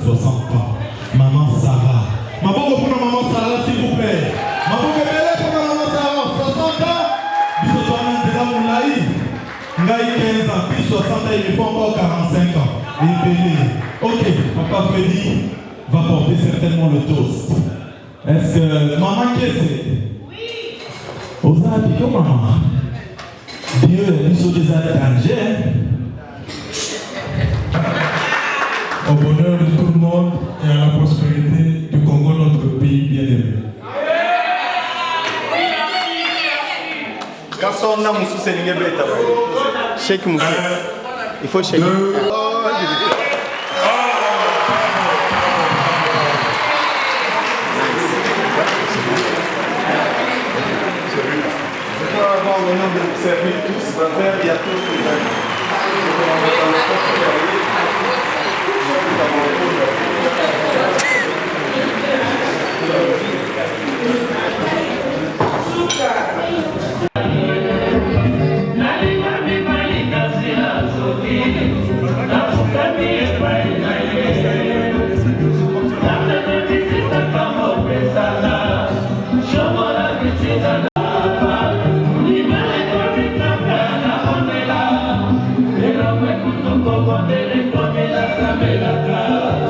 60 ans. Maman Sarah. Maman, pour maman Sarah, s'il vous plaît. Maman, pour maman Sarah, 60 ans. Bisous, toi-même, déjà, Moulaï. Ngaï, 15 ans. Puis 60 ans, il faut encore 45 ans. Ok, Papa Freddy va porter certainement le toast. Est-ce que maman qui c'est? Oui. Osa Biko maman. Dieu est mis sur des étrangers. Au bonheur de tout le monde et à la prospérité du Congo, notre pays bien-aimé. Quand on a moussou, c'est une bête. Shake moussou. Il faut shake. Avant maintenant de servir tous, va faire, il y a tous les amis. Come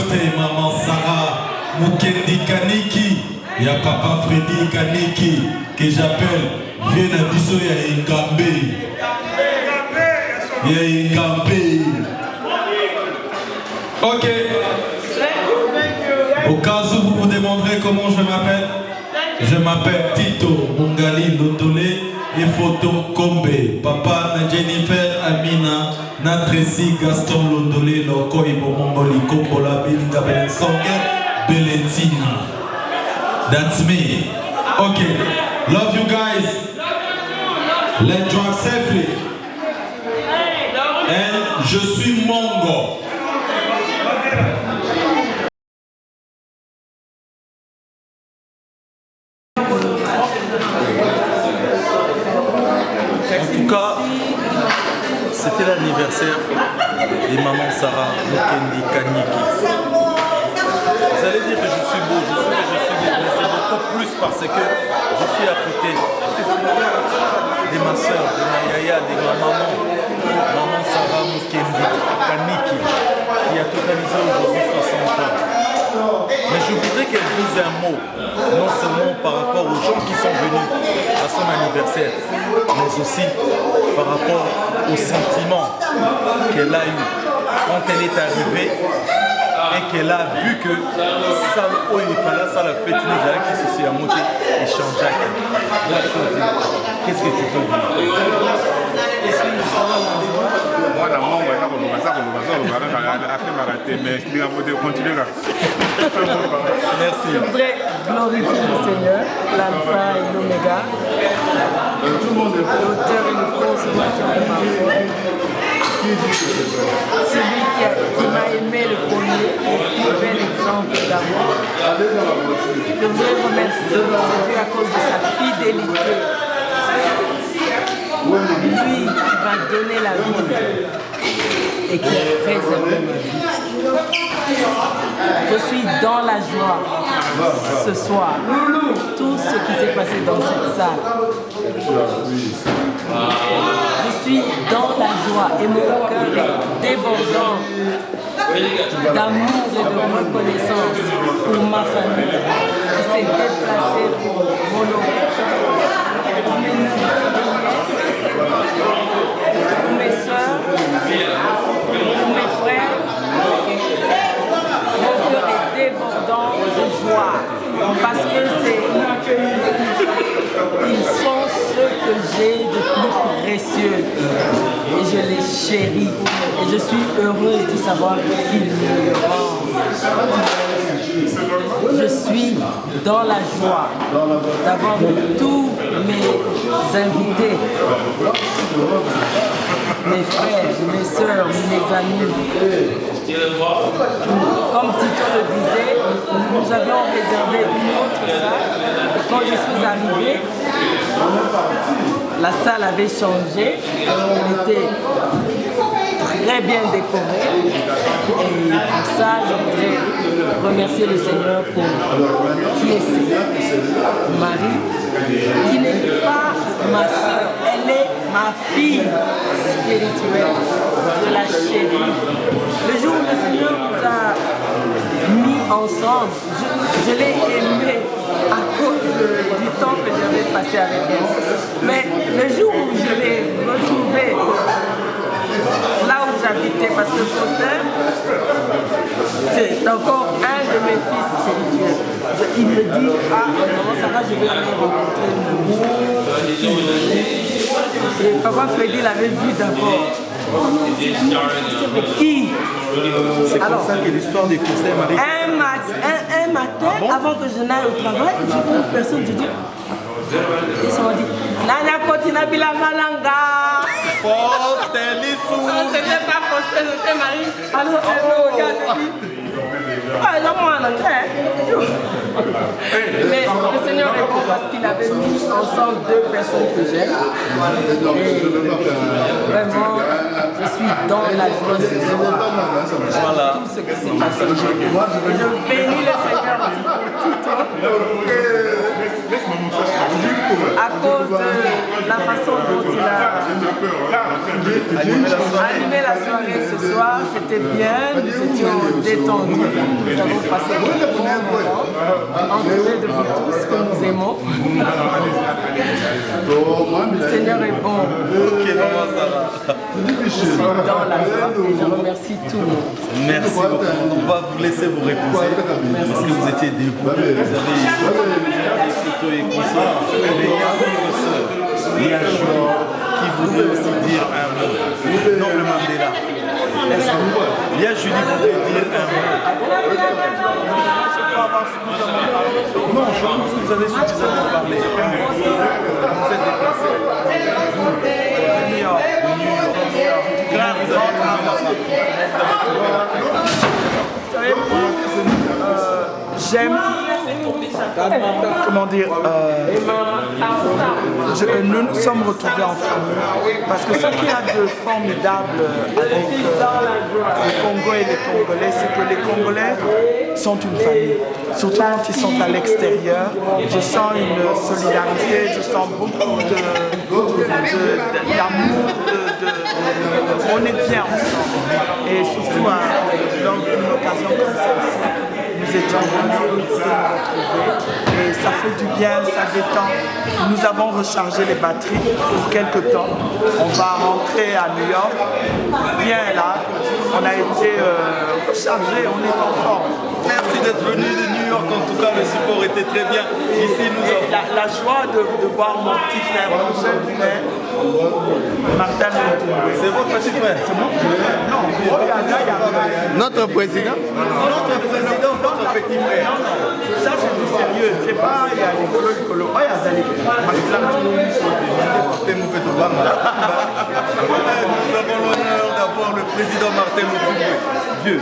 birthday, maman Sarah Mukendi Kaniki. Il y a papa Freddy Kaniki que j'appelle. Viens à Bisso, il y a Ingambe. Il y a Ingambe. Ok. Au cas où vous vous demanderez comment je m'appelle, je m'appelle Tito Mungali Lotole et Photo Kombe. Papa na Jennifer Amina, na Tracy Gaston Londole, Loko Ibo Mongoli Kombola Belinga Belensonge, Belentina. That's me. Okay. Love you guys. Let's drive safely. And je suis Mongo. En tout cas, c'était l'anniversaire de maman Sarah Mukendi Kaniki. Vous allez dire que je suis beau, je sais que je suis beau, mais c'est beaucoup plus parce que je suis à côté de ma soeur, de ma yaya, de ma maman Sarah Mukendi Kaniki, qui a totalisé aujourd'hui 60 ans. Mais je voudrais qu'elle dise un mot, non seulement par rapport aux gens qui sont venus à son anniversaire, mais aussi par rapport aux sentiments qu'elle a eu quand elle est arrivée et qu'elle a vu que ça, oh, il fallait ça la fête, qui se sont monté et changé. Qu'est-ce que tu peux dire? Merci. Je voudrais glorifier le Seigneur, l'alpha et l'oméga, l'auteur et le consommateur de ma foi. Celui qui m'a aimé le premier et qui est un bel exemple d'amour. Je voudrais remercier Dieu à cause de sa fidélité. Lui qui m'a donné la vie et qui a préservé ma vie. Je suis dans la joie ce soir. Tout ce qui s'est passé dans cette salle. Je suis dans la joie et mon cœur est débordant d'amour et de reconnaissance pour ma famille qui s'est déplacée pour m'honorer, pour mes neveux, pour mes soeurs, pour mes frères. Mon cœur est débordant de joie parce que ils sont ceux que j'ai de plus précieux et je les chéris et je suis heureuse de savoir qu'ils me le rendent. Je suis dans la joie d'avoir tous mes invités, mes frères, mes soeurs, mes amis. Comme Tito le disait, nous avions réservé une autre salle. Et quand je suis arrivée, la salle avait changé. Elle était très bien décorée. Et pour ça, je voudrais remercier le Seigneur pour qui est Marie, qui n'est pas ma soeur, elle est ma fille spirituelle. Je la chéris. Le jour où le Seigneur nous a mis ensemble, je l'ai aimée à cause du temps que j'avais passé avec elle. Mais le jour où je l'ai retrouvée là où j'habitais, parce que Faustin, c'est encore un de mes fils spirituels. Il me dit, ah maman Sarah, je vais aller rencontrer et papa Freddy l'avait vu d'abord. C'est qui? C'est comme ça que l'histoire des Faustin m'arrive. Un matin, avant que je n'aille au travail, j'ai vu une personne, je dis, ils sont dit, Nana Kotina Bilamalanga. Faustin Lissou. C'était pas Faustin, c'était Marie. Alors elle me regarde et dit, ah, non, moi, non, mais le Seigneur répond parce qu'il avait mis ensemble deux personnes que j'aime. Et vraiment, je suis dans la joie de Dieu. Voilà. Tout ce qui s'est passé. Et je bénis le Seigneur aussi pour tout. À cause de la façon dont il a animé la soirée ce soir, c'était bien, nous étions détendus, nous avons passé de bons moments, entourés de vous tous que nous aimons. Le Seigneur est bon. Je suis dans la joie et je remercie tout le monde. Merci beaucoup. On va vous laisser vous reposer parce que vous étiez debout. Vous avez des photos et consorts. Mais il y a une sœur, Léa Julie, qui voudrait aussi dire un mot. Noble Mandela. Est-ce que Léa Julie voudrait dire un mot? Non, je pense que vous avez suffisamment parlé. Vous êtes déplacé. New York. Là, vous avez Vous savez, j'aime, comment dire, nous nous sommes retrouvés en famille. Parce que ce qu'il y a de formidable avec le Congo et les Congolais, c'est que les Congolais sont une famille. Surtout quand ils sont à l'extérieur, je sens une solidarité, je sens beaucoup d'amour, on est bien ensemble. Et surtout dans une occasion comme celle-ci, nous étions vraiment heureux de nous retrouver et ça fait du bien, ça détend. Nous avons rechargé les batteries pour quelques temps. On va rentrer à New York, bien là, on a été rechargé, on est en forme. Merci d'être venu de New York, en tout cas le support était très bien. Ici nous avons... La joie de voir mon petit frère, mon jeune frère, Martin Luther. C'est votre petit frère? C'est mon petit frère. Non, Notre président? Notre président, votre petit frère. Ça c'est du sérieux, c'est pas, il y a les colo. Oh, il y a Zali. Nous avons l'honneur d'avoir le président Martin Luther. Dieu.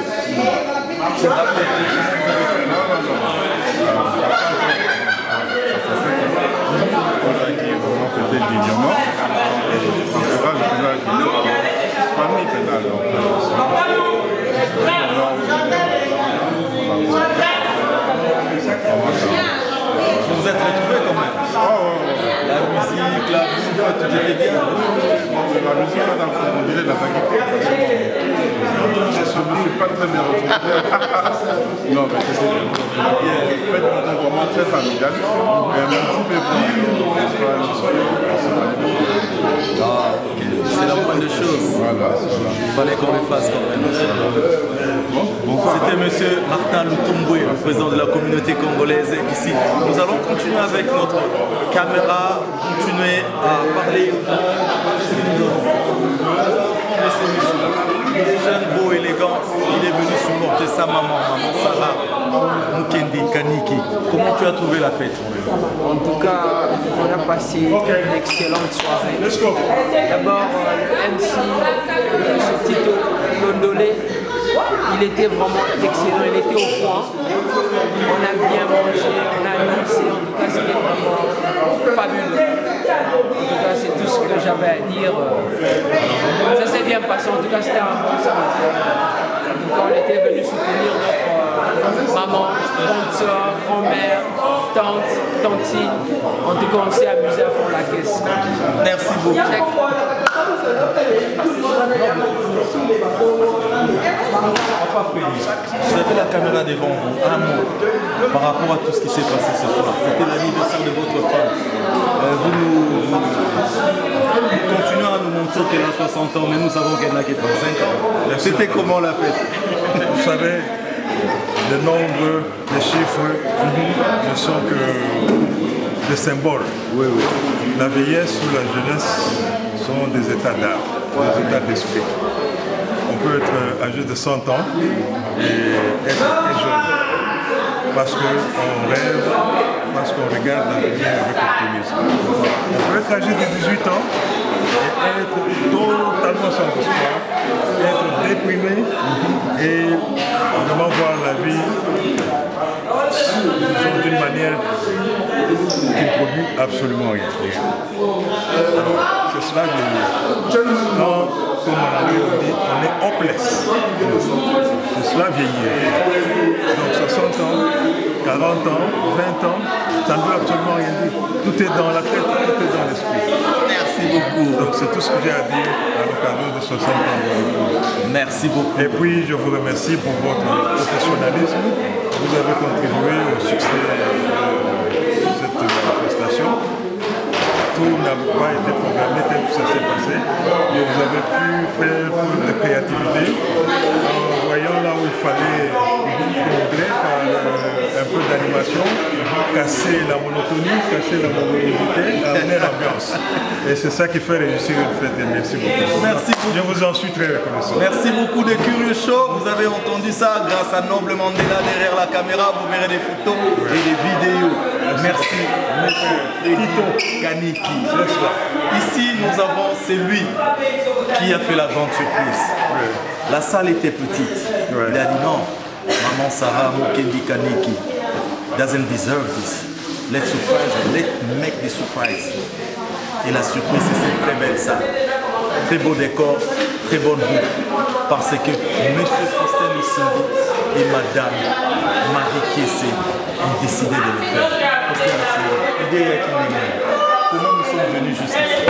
Vous vous êtes retrouvés quand même. La musique, la bouffe, tout était bien. La musique, on dirait la vaguité. Je ne suis pas très bien retrouvé. Non, mais c'est bien. En fait, on est vraiment très familial. Et un petit peu plus, c'est la moindre chose. Voilà. Il fallait qu'on le fasse quand même. C'était M. Martin Lutumbwe, le président de la communauté congolaise ici. Nous allons continuer avec notre caméra, continuer à parler. Il est jeune, beau, élégant. Il est venu supporter sa maman Sarah Mukendi Kaniki. Comment tu as trouvé la fête? En tout cas, on a passé une excellente soirée. D'abord, MC, ce Tito Londolé, il était vraiment excellent, il était au point. On a bien mangé, on a dansé, en tout cas c'était vraiment fabuleux. En tout cas, c'est tout ce que j'avais à dire. Ça s'est bien passé, en tout cas c'était un bon samedi. En tout cas, on était venu soutenir notre maman, grande soeur, grand-mère, tante, tantine. En tout cas, on s'est amusé à fond la caisse. Merci beaucoup. Vous avez la caméra devant vous, un mot par rapport à tout ce qui s'est passé ce soir. C'était l'anniversaire de votre femme. Vous continuez à nous montrer qu'elle a 60 ans, mais nous savons qu'elle n'a que 35 ans. C'était comment la fête? vous savez, les nombres, les chiffres ne sont que des symboles. Oui, oui. La vieillesse ou la jeunesse sont des états d'âme, des états d'esprit. On peut être âgé de 100 ans et être très jeune parce qu'on rêve, parce qu'on regarde l'avenir avec optimisme. On peut être âgé de 18 ans et être totalement sans espoir, être déprimé et vraiment voir la vie d'une manière qui ne produit absolument rien. C'est cela que je dis. Quand, comme on dit, on est hopeless. C'est cela vieillir. Donc 60 ans, 40 ans, 20 ans, ça ne veut absolument rien dire. Tout est dans la tête, tout est dans l'esprit. beaucoup. Donc c'est tout ce que j'ai à dire à l'occasion de 60 ans de l'épouse. Merci beaucoup. Et puis je vous remercie pour votre professionnalisme. Vous avez contribué au succès de cette manifestation. Tout n'a pas été programmé tel que ça s'est passé. Et vous avez pu faire preuve de créativité en voyant là où il fallait combler par un peu d'animation, casser la monotonie, casser la monotonité, amener l'ambiance. Et c'est ça qui fait réussir une fête. Et merci beaucoup. Merci beaucoup. Je vous en suis très reconnaissant. Merci beaucoup de Curieux Show. Vous avez entendu ça grâce à Noble Mandela derrière la caméra. Vous verrez des photos et des vidéos. Merci, monsieur Tito Kaniki. Ici, nous avons celui qui a fait la grande surprise. La salle était petite. Il a dit non, Maman Sarah Mokendi Kaniki doesn't deserve this. Let's surprise her. Let's make the surprise. Et la surprise, c'est cette très belle salle. Très beau décor, très bonne bouffe. Parce que M. Faustin Lucindy et Madame Marie Kiessé ont décidé de le faire. Faustin Lucindy, comment nous sommes venus jusqu'ici?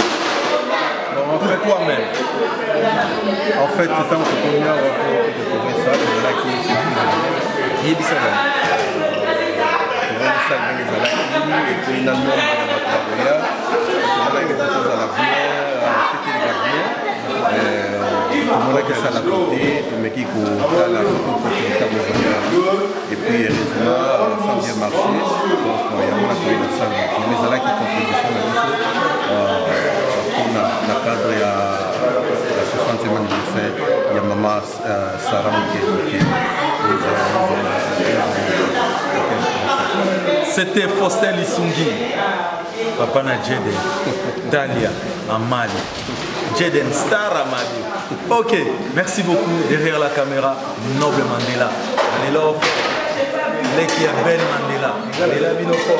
En fait, toi-même. En fait, tant que tu as découvert ça, c'est là qui est il y a ça. Et puis, il y a et puis heureusement ça a bien marché, donc il y a moins de ça mais ça là qui contribution pour la cadre il y a la 60e anniversaire il y a maman Sarah qui c'était Faustin Lissungi, Papa na Jeden, Dalia, Amali, Jeden Star Amali. Ok, merci beaucoup. Derrière la caméra, Noble Mandela. Allez là, l'équipe Ben Mandela. Allez là, Binoko.